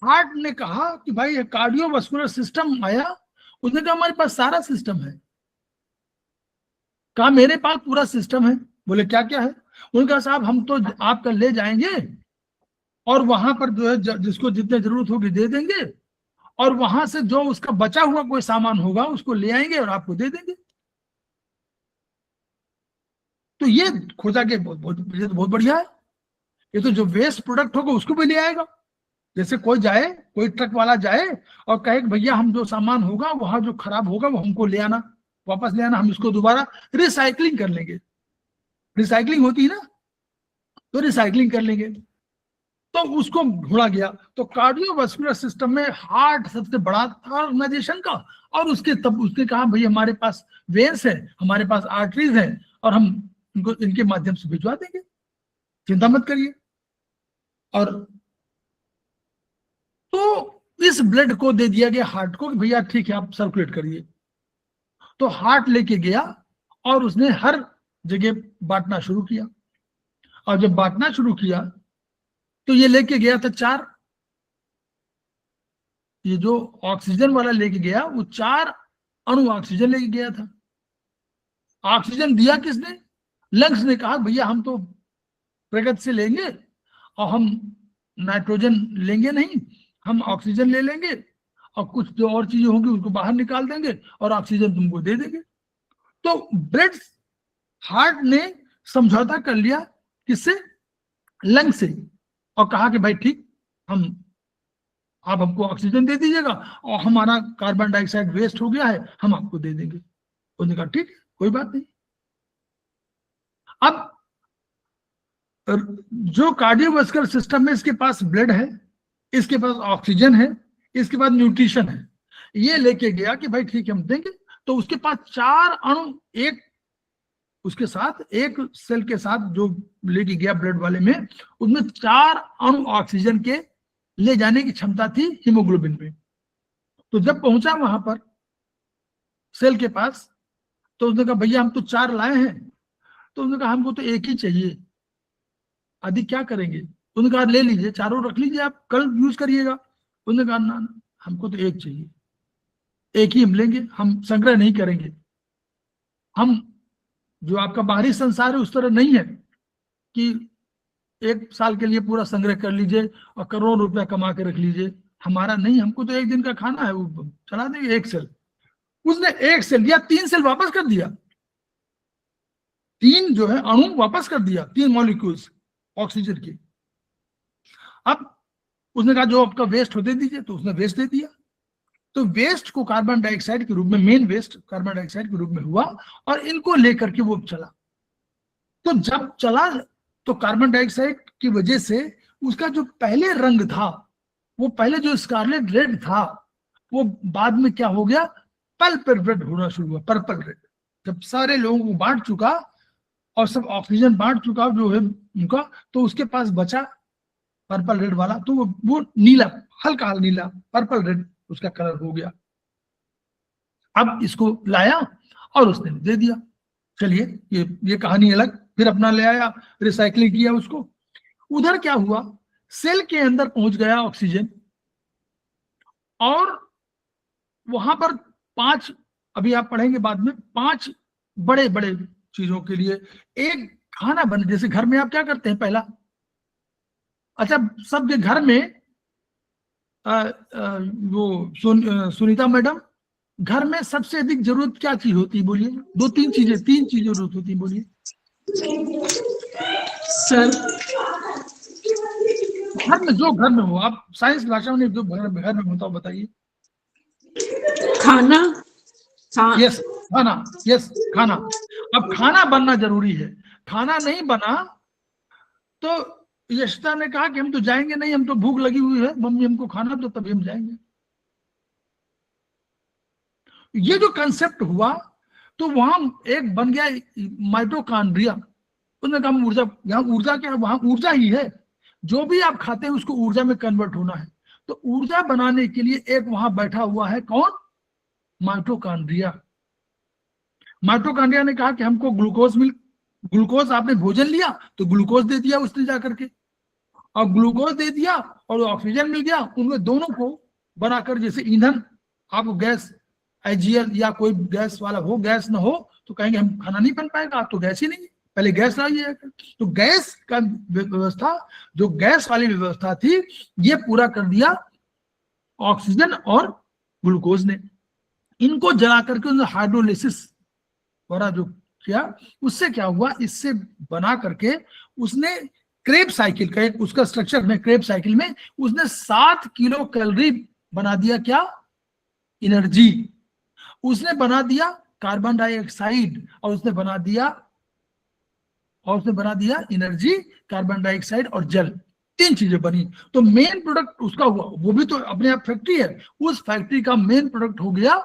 Speaker 2: हार्ट ने कहा कि भाई कार्डियोवास्कुलर सिस्टम आया, उसने कहा हमारे पास सारा सिस्टम है। कहा मेरे पास पूरा सिस्टम है। बोले क्या क्या है? उन्होंने कहा साहब हम तो आपका ले जाएंगे और वहां पर जो है जिसको जितने जरूरत होगी दे देंगे, और वहां से जो उसका बचा हुआ कोई सामान होगा उसको ले आएंगे और आपको दे देंगे। तो ये खोजा के ये तो बहुत बढ़िया है। ये तो जो वेस्ट प्रोडक्ट होगा उसको भी ले आएगा। जैसे कोई जाए, कोई ट्रक वाला जाए और कहे कि भैया हम जो सामान होगा वहां जो खराब होगा वो हमको ले आना, वापस ले आना, हम इसको दोबारा रिसाइकलिंग कर लेंगे। रिसाइकलिंग होती है ना, तो रिसाइकलिंग कर लेंगे। तो उसको ढूंढा गया। तो कार्डियोवास्कुलर सिस्टम में हार्ट सबसे बड़ा था ऑर्गेनाइजेशन का, और उसके तब उसने कहा भाई हमारे पास वेन्स है, हमारे पास आर्टरीज है, और हम इनको इनके माध्यम से भिजवा देंगे, चिंता मत करिए। और तो इस ब्लड को दे दिया गया हार्ट को कि भैया ठीक है आप सर्कुलेट करिए। तो हार्ट लेके गया और उसने हर जगह बांटना शुरू किया। और जब बांटना शुरू किया तो ये लेके गया था 4, ये जो ऑक्सीजन वाला लेके गया वो 4 अणु ऑक्सीजन लेके गया था। ऑक्सीजन दिया किसने? लंग्स ने कहा भैया हम तो प्रगति से लेंगे और हम नाइट्रोजन लेंगे नहीं, हम ऑक्सीजन ले लेंगे और कुछ जो और चीजें होंगी उसको बाहर निकाल देंगे और ऑक्सीजन तुमको दे देंगे। तो ब्रेड हार्ट ने समझौता कर लिया किससे? लंग से, और कहा कि भाई ठीक, आप हमको ऑक्सीजन दे दीजिएगा और हमारा कार्बन डाइऑक्साइड वेस्ट हो गया है, हम आपको दे देंगे। उन्होंने कहा ठीक है, कोई बात नहीं। अब जो कार्डियोवास्कुलर सिस्टम में इसके पास ब्लड है, इसके पास ऑक्सीजन है, इसके पास न्यूट्रिशन है, ये लेके गया कि भाई ठीक है हम देंगे। तो उसके पास 4 अणु, एक उसके साथ, एक सेल के साथ जो लेके गया ब्लड वाले में, उसमें 4 अणु ऑक्सीजन के ले जाने की क्षमता थी हीमोग्लोबिन में। तो जब पहुंचा वहां पर सेल के पास, तो उसने कहा भैया हम तो 4 लाए हैं। तो उसने कहा हमको तो एक ही चाहिए, अधिक क्या करेंगे? उन्होंने कहा ले लीजिए, 4 रख लीजिए, आप कल यूज करिएगा। उन्होंने कहा ना ना, हमको तो एक चाहिए, एक ही हम लेंगे, हम संग्रह नहीं करेंगे। हम जो आपका बाहरी संसार है उस तरह नहीं है कि 1 साल के लिए पूरा संग्रह कर लीजिए और करोड़ों रुपया कमा के रख लीजिए। हमारा नहीं, हमको तो 1 दिन का खाना है, वो चला देंगे 1 सेल। उसने 1 सेल दिया, 3 सेल वापस कर दिया, 3 जो है अणु वापस कर दिया, 3 मॉलिक्यूल्स ऑक्सीजन की। अब उसने कहा जो आपका वेस्ट हो दे दीजिए, तो उसने वेस्ट दे दिया। तो वेस्ट को कार्बन डाइऑक्साइड के रूप में, मेन वेस्ट कार्बन डाइऑक्साइड के रूप में हुआ और इनको लेकर के वो चला। तो जब चला तो कार्बन डाइऑक्साइड की वजह से उसका जो पहले रंग था, वो पहले जो स्कारलेट रेड था, वो बाद में क्या हो गया? पर्पल रेड होना शुरू हुआ, पर्पल रेड। जब सारे लोगों को बांट चुका और सब ऑक्सीजन बांट चुका जो है उनका, तो उसके पास बचा पर्पल रेड वाला, तो वो नीला, हल्का नीला, पर्पल रेड उसका कलर हो गया। अब इसको लाया और उसने दे दिया। चलिए ये कहानी अलग, फिर अपना ले आया, रिसाइकलिंग किया उसको। उधर क्या हुआ, सेल के अंदर पहुंच गया ऑक्सीजन, और वहां पर 5, अभी आप पढ़ेंगे बाद में, 5 बड़े बड़े चीजों के लिए एक खाना बने। जैसे घर में आप क्या करते हैं पहला, अच्छा सबके घर में वो सुनीता मैडम, घर में सबसे अधिक जरूरत क्या चीज होती है? बोलिए, 2-3 चीजें, 3 चीजें जरूरत होती है, बोलिए
Speaker 5: सर।
Speaker 2: घर में, जो घर में हो, आप साइंस भाषा में जो घर में होता हो बताइए।
Speaker 5: खाना।
Speaker 2: यस, खाना, यस खाना। अब खाना बनना जरूरी है, खाना नहीं बना तो यशता ने कहा कि हम तो जाएंगे नहीं, हम तो भूख लगी हुई है, मम्मी हमको खाना दो तभी हम जाएंगे। ये जो कंसेप्ट हुआ, तो वहां एक बन गया माइटोकॉन्ड्रिया। उसने कहा ऊर्जा, यहाँ ऊर्जा क्या है? वहां ऊर्जा ही है, जो भी आप खाते हैं उसको ऊर्जा में कन्वर्ट होना है। तो ऊर्जा बनाने के लिए एक वहां बैठा हुआ है, कौन? माइटोकॉन्ड्रिया। माइटोकॉन्ड्रिया ने कहा कि हमको ग्लूकोज, आपने भोजन लिया तो ग्लूकोज दे दिया उसने जाकर के, और ग्लूकोज दे दिया और ऑक्सीजन मिल गया, उनमें दोनों को बनाकर, जैसे ईंधन, आपको गैस IGL या कोई गैस वाला हो, गैस ना हो तो कहेंगे हम खाना नहीं बन पाएगा, तो गैस ही नहीं, पहले गैस लाइए। तो गैस का व्यवस्था, जो गैस वाली व्यवस्था थी, ये पूरा कर दिया ऑक्सीजन और ग्लूकोज ने। इनको जला करके उन्होंने हाइड्रोलिसिस वाला जो किया, उससे क्या हुआ, इससे बना करके उसने क्रेब साइकिल का एक उसका स्ट्रक्चर में, क्रेब साइकिल में उसने 7 किलो कैलोरी बना दिया, क्या? एनर्जी। उसने बना दिया कार्बन डाइऑक्साइड, और उसने बना दिया एनर्जी, कार्बन डाइऑक्साइड और जल, 3 चीजें बनी। तो मेन प्रोडक्ट उसका हुआ, वो भी तो अपने आप फैक्ट्री है, उस फैक्ट्री का मेन प्रोडक्ट हो गया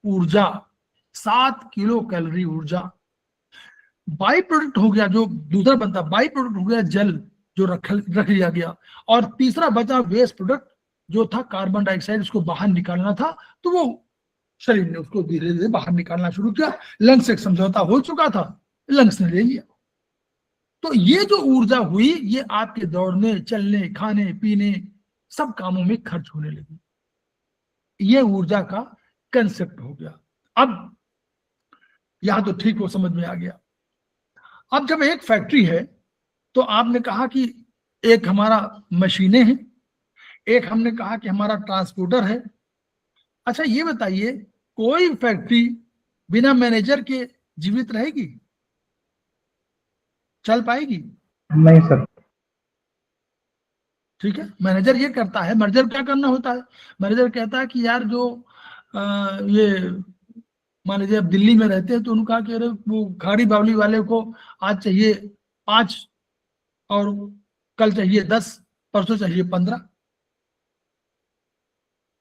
Speaker 2: ऊर्जा, 7 किलो कैलोरी ऊर्जा। बाई प्रोडक्ट हो गया, जो दूसरा बनता, बाई प्रोडक्ट हो गया जल, जो रख लिया गया। और तीसरा बचा वेस्ट प्रोडक्ट, जो था कार्बन डाइऑक्साइड, उसको बाहर निकालना था, तो वो शरीर ने उसको धीरे धीरे बाहर निकालना शुरू किया। लंग्स से समझौता हो चुका था, लंग्स ने ले लिया। तो ये जो ऊर्जा हुई, ये आपके दौड़ने, चलने, खाने पीने, सब कामों में खर्च होने लगी। ये ऊर्जा का कंसेप्ट हो गया। अब यहां तो ठीक वो समझ में आ गया। अब जब एक फैक्ट्री है, तो आपने कहा कि एक हमारा मशीनें हैं, एक हमने कहा कि हमारा ट्रांसपोर्टर है। अच्छा ये बताइए, कोई फैक्ट्री बिना मैनेजर के जीवित रहेगी, चल पाएगी?
Speaker 3: नहीं सर।
Speaker 2: ठीक है, मैनेजर ये करता है। मैनेजर क्या करना होता है? मैनेजर कहता है कि यार जो ये मान लीजिए अब दिल्ली में रहते हैं तो उन्होंने कहा कि अरे वो गाड़ी बावली वाले को आज चाहिए 5 और कल चाहिए 10, परसों चाहिए 15,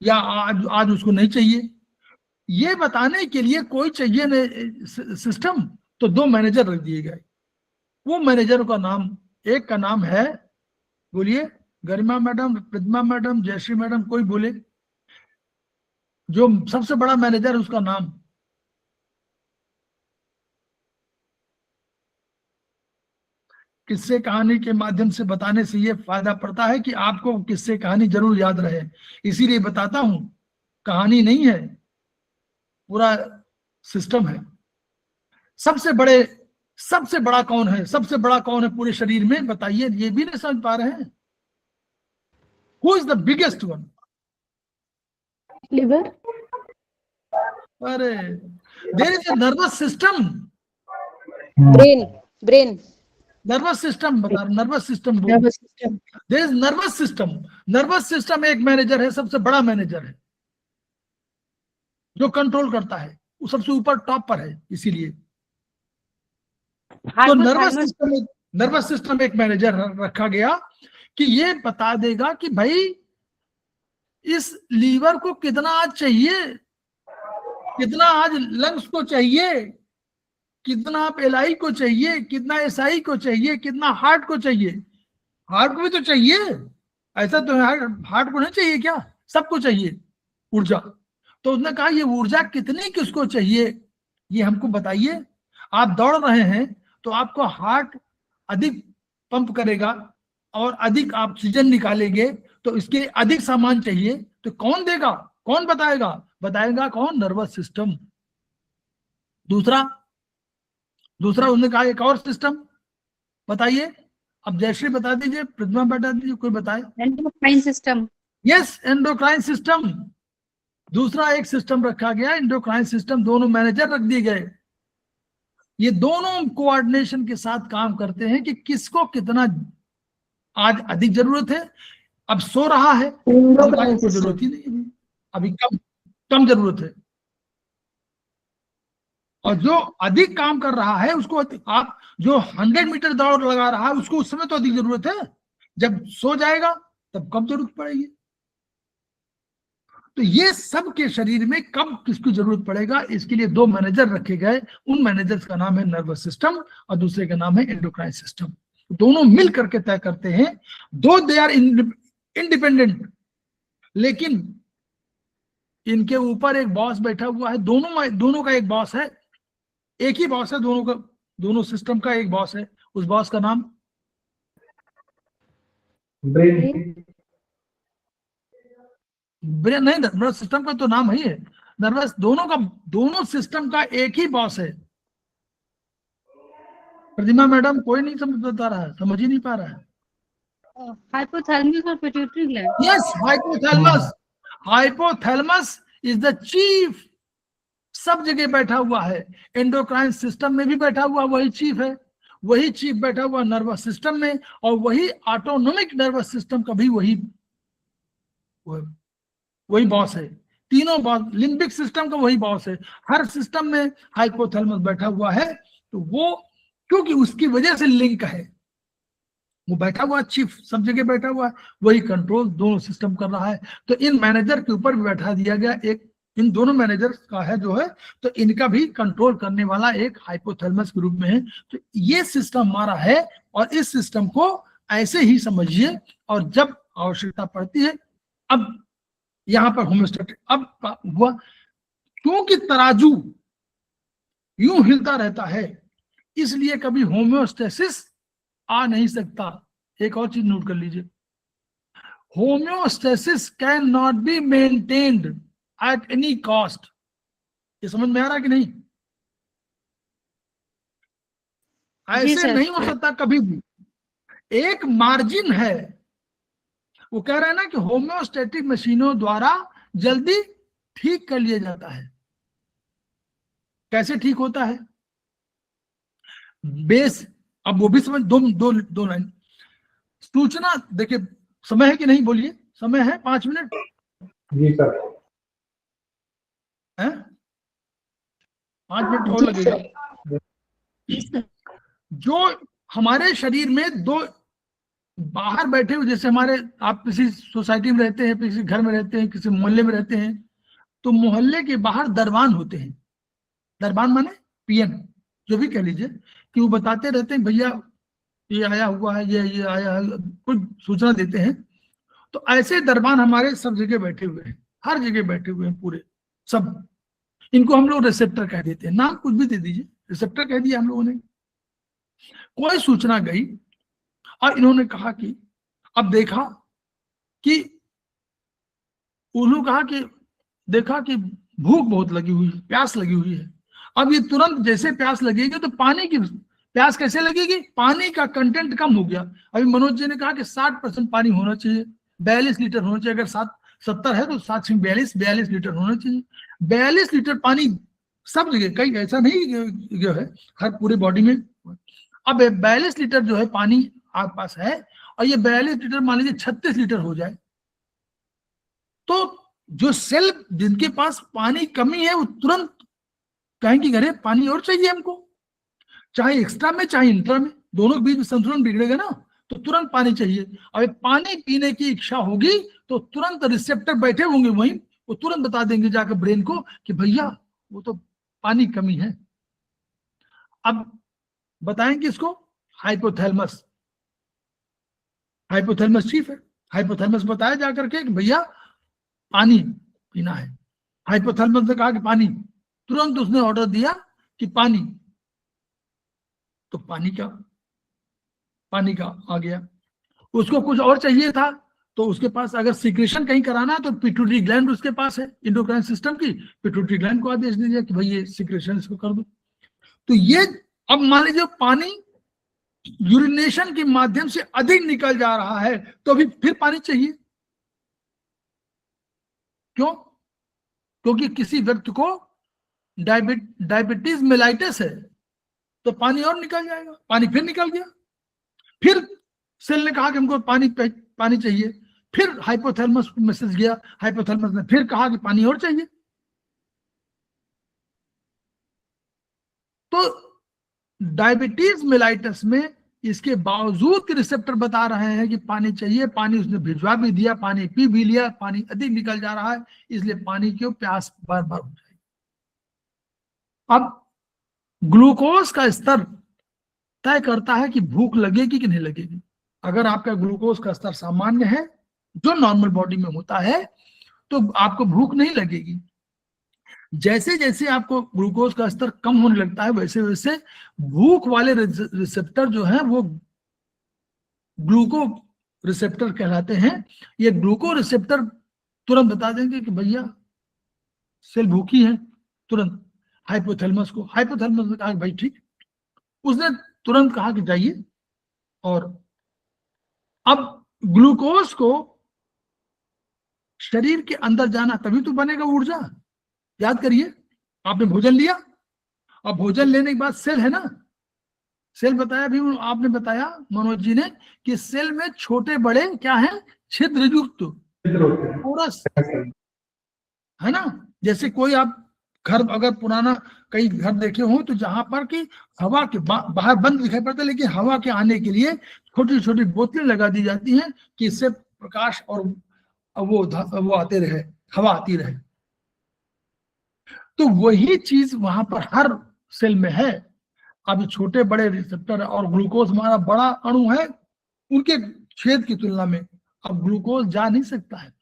Speaker 2: या आज उसको नहीं चाहिए। ये बताने के लिए कोई चाहिए सिस्टम, तो 2 मैनेजर रख दिए गए। वो मैनेजर का नाम, एक का नाम है, बोलिए, गरिमा मैडम, प्रतिमा मैडम, जयश्री मैडम, कोई बोले जो सबसे बड़ा मैनेजर है उसका नाम। किस्से कहानी के माध्यम से बताने से ये फायदा पड़ता है कि आपको किस्से कहानी जरूर याद रहे, इसीलिए बताता हूं। कहानी नहीं है, पूरा सिस्टम है। सबसे बड़ा कौन है? सबसे बड़ा कौन है पूरे शरीर में? बताइए, ये भी नहीं समझ पा रहे हैं। Who is the biggest one?
Speaker 5: liver,
Speaker 2: अरे, there is a nervous system.
Speaker 4: Brain
Speaker 2: nervous system बता, नर्वस सिस्टम बोल।
Speaker 5: nervous system,
Speaker 2: there is nervous system. नर्वस सिस्टम एक मैनेजर है, सबसे बड़ा मैनेजर है, जो कंट्रोल करता है, वो सबसे ऊपर टॉप पर है। इसीलिए तो नर्वस सिस्टम एक मैनेजर रखा गया कि ये बता देगा कि भाई इस लीवर को कितना आज चाहिए, कितना आज लंग्स को चाहिए, कितना आप एलआई को चाहिए, कितना एसआई को चाहिए, कितना हार्ट को चाहिए। हार्ट को भी तो चाहिए, ऐसा तो हार्ट को नहीं चाहिए क्या? सबको चाहिए ऊर्जा। तो उसने कहा ये ऊर्जा कितनी किसको चाहिए, ये हमको बताइए। आप दौड़ रहे हैं तो आपको हार्ट अधिक पंप करेगा और अधिक ऑक्सीजन निकालेंगे, तो इसके अधिक सामान चाहिए, तो कौन देगा, कौन बताएगा? बताएगा कौन? Nervous system. दूसरा उसने कहा एक और सिस्टम बताइए। अब जयश्री बता दीजिए, प्रतिमा बता दीजिए, कोई बताए।
Speaker 4: Endocrine system.
Speaker 2: Yes, endocrine system. दूसरा एक सिस्टम रखा गया, एंडोक्राइन सिस्टम। दोनों मैनेजर रख दिए गए। ये दोनों कोऑर्डिनेशन के साथ काम करते हैं कि किसको कितना आज अधिक जरूरत है। अब सो रहा है,
Speaker 5: endocrine
Speaker 2: कोई जरूरत ही नहीं है, अभी कम जरूरत है। और जो अधिक काम कर रहा है उसको, आप जो 100 मीटर दौड़ लगा रहा है उसको उस समय तो अधिक जरूरत है, जब सो जाएगा तब कम जरूरत पड़ेगी। तो ये सब के शरीर में कब किसकी जरूरत पड़ेगा, इसके लिए 2 मैनेजर रखे गए। उन मैनेजर्स का नाम है नर्वस सिस्टम और दूसरे का नाम है एंडोक्राइन सिस्टम। दोनों मिल करके तय करते हैं। दो दे आर इंडिपेंडेंट, लेकिन इनके ऊपर एक बॉस बैठा हुआ है। दोनों का एक बॉस है, एक ही बॉस है दोनों का, दोनों सिस्टम का एक बॉस है। उस बॉस का नाम
Speaker 3: ब्रेन।
Speaker 2: ब्रेन नहीं, नर्वस सिस्टम का तो नाम ही है नर्वस। दोनों सिस्टम का एक ही बॉस है। प्रतिमा मैडम, कोई नहीं समझ बता रहा है, समझ ही नहीं पा रहा है।
Speaker 4: हाइपोथैलेमस और pituitary gland.
Speaker 2: Yes, hypothalamus is the chief, सब जगह बैठा हुआ है। एंडोक्राइन सिस्टम में भी बैठा हुआ वही चीफ है, वही चीफ बैठा हुआ नर्वस सिस्टम में, और वही ऑटोनोमिक नर्वस सिस्टम का भी वही बॉस है। तीनों बॉस, लिम्बिक सिस्टम का वही बॉस है। हर सिस्टम में हाइपोथैलेमस बैठा हुआ है, तो वो क्योंकि उसकी वजह से लिंक है, वो बैठा हुआ चीफ, सब जगह बैठा हुआ है, वही कंट्रोल दोनों सिस्टम कर रहा है। तो इन मैनेजर के ऊपर भी बैठा दिया गया एक, इन दोनों मैनेजर का है जो है, तो इनका भी कंट्रोल करने वाला एक हाइपोथैलेमस के रूप में है। तो ये सिस्टम हमारा है, और इस सिस्टम को ऐसे ही समझिए। और जब आवश्यकता पड़ती है, अब यहां पर होम्योस्टैटिक अब हुआ, क्योंकि तराजू यूं हिलता रहता है, इसलिए कभी होम्योस्टेसिस आ नहीं सकता। एक और चीज नोट कर लीजिए, homeostasis can not be maintained at any cost. ये समझ में आ रहा कि नहीं? ऐसे नहीं हो सकता कभी भी। एक मार्जिन है, वो कह रहे हैं ना कि होम्योस्टैटिक मशीनों द्वारा जल्दी ठीक कर लिया जाता है। कैसे ठीक होता है? बेस, अब वो भी समझ, दो दो दो लाइन सूचना। देखिए समय है कि नहीं, बोलिए, समय है 5 मिनट
Speaker 3: जी सर।
Speaker 2: है? 5 मिनट और
Speaker 5: जी
Speaker 2: लगेगा।
Speaker 5: सर। जी सर।
Speaker 2: जो हमारे शरीर में दो बाहर बैठे हुए, जैसे हमारे, आप किसी सोसाइटी में रहते हैं, किसी घर में रहते हैं, किसी मोहल्ले में रहते हैं, तो मोहल्ले के बाहर दरबान होते हैं। दरबान माने पीएन, जो भी कह लीजिए, कि वो बताते रहते हैं भैया ये आया हुआ है, ये आया है, कुछ सूचना देते हैं। तो ऐसे दरबान हमारे सब जगह बैठे हुए हैं, हर जगह बैठे हुए हैं पूरे सब। इनको हम लोग रिसेप्टर कह देते हैं, नाम कुछ भी दे दीजिए, रिसेप्टर कह दिया हम लोगों ने। कोई सूचना गई और इन्होंने कहा कि, अब देखा कि, उन्होंने कहा कि देखा कि भूख बहुत लगी हुई है, प्यास लगी हुई है। अब ये तुरंत जैसे प्यास लगेगी तो पानी की प्यास कैसे लगेगी? पानी का कंटेंट कम हो गया। अभी मनोज जी ने कहा कि 60% पानी होना चाहिए, 42 लीटर होना चाहिए। अगर 70 है तो 7 से 42 लीटर होना चाहिए। 42 लीटर पानी सब जगह, कहीं ऐसा नहीं जो है हर पूरे बॉडी में। अब 42 लीटर जो है पानी आप पास है, और ये 42 लीटर मान लीजिए 36 लीटर हो जाए, तो जो सेल जिनके पास पानी कमी है वो तुरंत कहेंगे अरे पानी और चाहिए हमको, चाहे एक्स्ट्रा में चाहे इंट्रा में, दोनों के बीच में संतुलन बिगड़ेगा ना, तो तुरंत पानी चाहिए। अब पानी पीने की इच्छा होगी तो तुरंत रिसेप्टर बैठे होंगे वहीं, वो तुरंत बता देंगे जाकर ब्रेन को कि भैया वो तो पानी कमी है। अब बताएंगे इसको हाइपोथैलेमस। हाइपोथैलेमस चीफ है, हाइपोथैलेमस बताया जाकर के कि भैया पानी पीना है। हाइपोथैलेमस ने कहा कि पानी, तुरंत उसने ऑर्डर दिया कि पानी, तो पानी का आ गया। उसको कुछ और चाहिए था, तो उसके पास अगर सीक्रेशन कहीं कराना है तो पिट्यूटरी ग्लैंड उसके पास है, इंडोक्राइन सिस्टम की, पिट्यूटरी ग्लैंड को आदेश दीजिए कि भाई ये सीक्रेशन इसको कर दो। तो ये, अब मान लीजिए पानी यूरिनेशन के माध्यम से अधिक निकल जा रहा है तो अभी फिर पानी चाहिए। क्यों? क्योंकि किसी व्यक्ति को डायबिटीज मेलाइटिस है तो पानी और निकल जाएगा, पानी फिर निकल गया। फिर सेल ने कहा कि हमको पानी चाहिए, फिर हाइपोथैलेमस को मैसेज गया, हाइपोथैलेमस ने फिर कहा कि पानी और चाहिए। तो डायबिटीज मेलाइटिस में इसके बावजूद रिसेप्टर बता रहे हैं कि पानी चाहिए, पानी उसने भिजवा भी दिया, पानी पी भी लिया, पानी अधिक निकल जा रहा है, इसलिए पानी की प्यास बार बार हो जाएगी। अब ग्लूकोज का स्तर तय करता है कि भूख लगेगी कि नहीं लगेगी। अगर आपका ग्लूकोज का स्तर सामान्य है, जो नॉर्मल बॉडी में होता है, तो आपको भूख नहीं लगेगी। जैसे जैसे आपको ग्लूकोज का स्तर कम होने लगता है, वैसे वैसे भूख वाले रिसेप्टर जो हैं वो ग्लूको रिसेप्टर कहलाते हैं। ये ग्लूको रिसेप्टर तुरंत बता देंगे कि भैया सेल भूखी है, तुरंत हाइपोथैलेमस ने कहा कि भाई ठीक, उसने तुरंत कहा कि जाइए। और अब ग्लूकोज को शरीर के अंदर जाना तभी तो बनेगा ऊर्जा। याद करिए, आपने भोजन लिया, और भोजन लेने के बाद सेल है ना, सेल बताया भी आपने बताया मनोज जी ने कि सेल में छोटे बड़े क्या है, छिद्र युक्त कोरस है ना। जैसे कोई आप घर, अगर पुराना कई घर देखे हो तो जहां पर कि हवा के बाहर बंद दिखाई पड़ता है, लेकिन हवा के आने के लिए छोटी छोटी बोतलें लगा दी जाती हैं कि इससे प्रकाश और वो आते रहे, हवा आती रहे। तो वही चीज वहां पर हर सेल में है। अब छोटे बड़े रिसेप्टर और ग्लूकोज हमारा बड़ा अणु है, उनके छेद की तुलना में अब ग्लूकोज जा नहीं सकता है।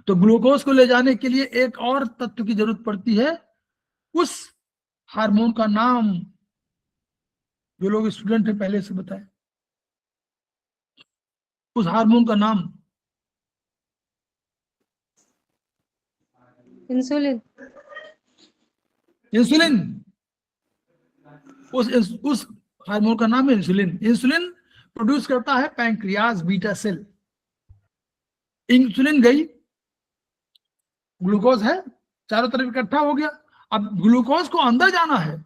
Speaker 2: तो ग्लूकोज को ले जाने के लिए एक और तत्व की जरूरत पड़ती है, उस हार्मोन का नाम जो लोग स्टूडेंट है पहले से बताए, उस हार्मोन का नाम
Speaker 4: इंसुलिन।
Speaker 2: इंसुलिन। उस हार्मोन का नाम है इंसुलिन। इंसुलिन प्रोड्यूस करता है पैंक्रियाज बीटा सेल। इंसुलिन गई, ग्लूकोज है चारों तरफ इकट्ठा हो गया, अब ग्लूकोज को अंदर जाना है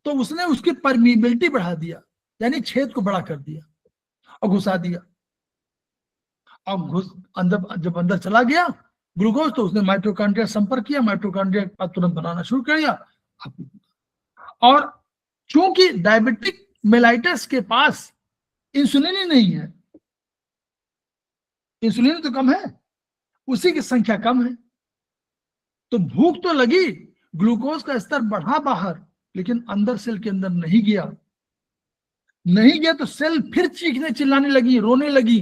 Speaker 2: तो उसने उसकी परमिबिलिटी बढ़ा दिया, यानी छेद को बड़ा कर दिया और घुसा दिया। अब घुस अंदर, जब अंदर चला गया ग्लूकोज तो उसने माइटोकॉन्ड्रिया संपर्क किया, माइटोकॉन्ड्रिया के बाद तुरंत बनाना शुरू कर दिया। और चूंकि डायबिटिक मेलाइटस के पास इंसुलिन ही नहीं है, इंसुलिन तो कम है, उसी की संख्या कम है, तो भूख तो लगी, ग्लूकोज का स्तर बढ़ा बाहर, लेकिन अंदर सेल के अंदर नहीं गया। नहीं गया तो सेल फिर चीखने चिल्लाने लगी, रोने लगी।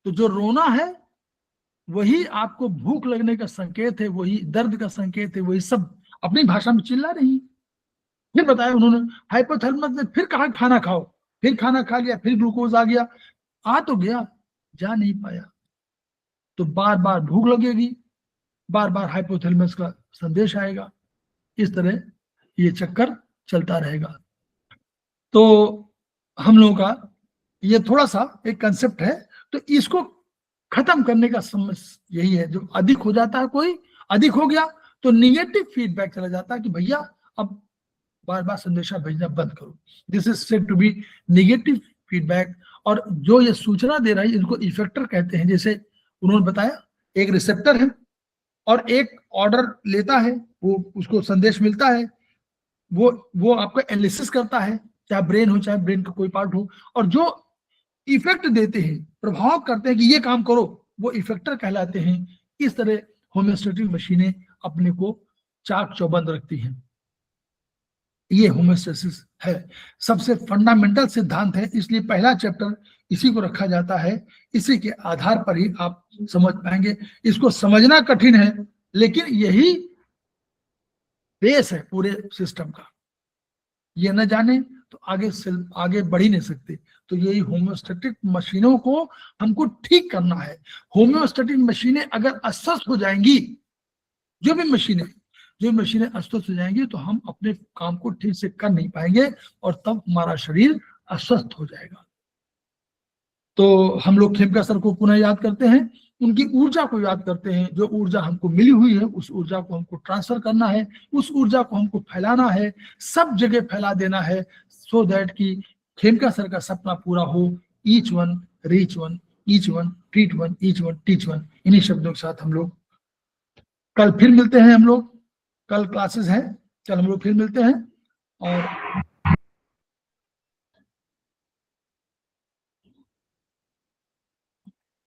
Speaker 2: तो जो रोना है वही आपको भूख लगने का संकेत है, वही दर्द का संकेत है, वही सब अपनी भाषा में चिल्ला रही। फिर बताया उन्होंने, हाइपोथैलेमस ने फिर कहा खाना खाओ, फिर खाना खा लिया, फिर ग्लूकोज आ गया, आ तो गया, जा नहीं पाया। तो बार बार भूख लगेगी, बार बार हाइपोथैलेमस का संदेश आएगा, इस तरह ये चक्कर चलता रहेगा। तो हम लोगों का ये थोड़ा सा एक कंसेप्ट है, तो इसको खत्म करने का समझ यही है। जो अधिक हो जाता है, कोई अधिक हो गया तो निगेटिव फीडबैक चला जाता है कि भैया अब बार बार संदेशा भेजना बंद करो। This is said to be negative feedback. और जो ये सूचना दे रहा है इनको इफेक्टर कहते हैं। जैसे उन्होंने बताया, एक रिसेप्टर है और एक ऑर्डर लेता है, वो उसको संदेश मिलता है, वो आपको एनालिसिस करता है, चाहे ब्रेन हो चाहे ब्रेन का कोई पार्ट हो, और जो इफेक्ट देते हैं, प्रभाव करते हैं कि ये काम करो, वो इफेक्टर कहलाते हैं। इस तरह होम्योस्टैटिक मशीनें अपने को चाक चौबंद रखती हैं। ये होम्योस्टेसिस है, सबसे फंडामेंटल सिद्धांत है, इसलिए पहला चैप्टर इसी को रखा जाता है। इसी के आधार पर ही आप समझ पाएंगे। इसको समझना कठिन है, लेकिन यही बेस है पूरे सिस्टम का। ये न जाने तो आगे बढ़ ही नहीं सकते। तो यही होम्योस्टैटिक मशीनों को हमको ठीक करना है। होम्योस्टैटिक मशीनें अगर अस्वस्थ हो जाएंगी, जो भी मशीनें अस्वस्थ हो जाएंगी, तो हम अपने काम को ठीक से कर नहीं पाएंगे और तब हमारा शरीर अस्वस्थ हो जाएगा। तो हम लोग खेमका सर को पुनः याद करते हैं, उनकी ऊर्जा को याद करते हैं। जो ऊर्जा हमको मिली हुई है उस ऊर्जा को हमको ट्रांसफर करना है, उस ऊर्जा को हमको फैलाना है, सब जगह फैला देना है, सो दैट कि खेमका सर का सपना पूरा हो। Each one reach one, each one treat one, each one teach one. इन्हीं शब्दों के साथ हम लोग कल फिर मिलते हैं। हम लोग कल क्लासेस हैं, कल हम लोग फिर मिलते हैं और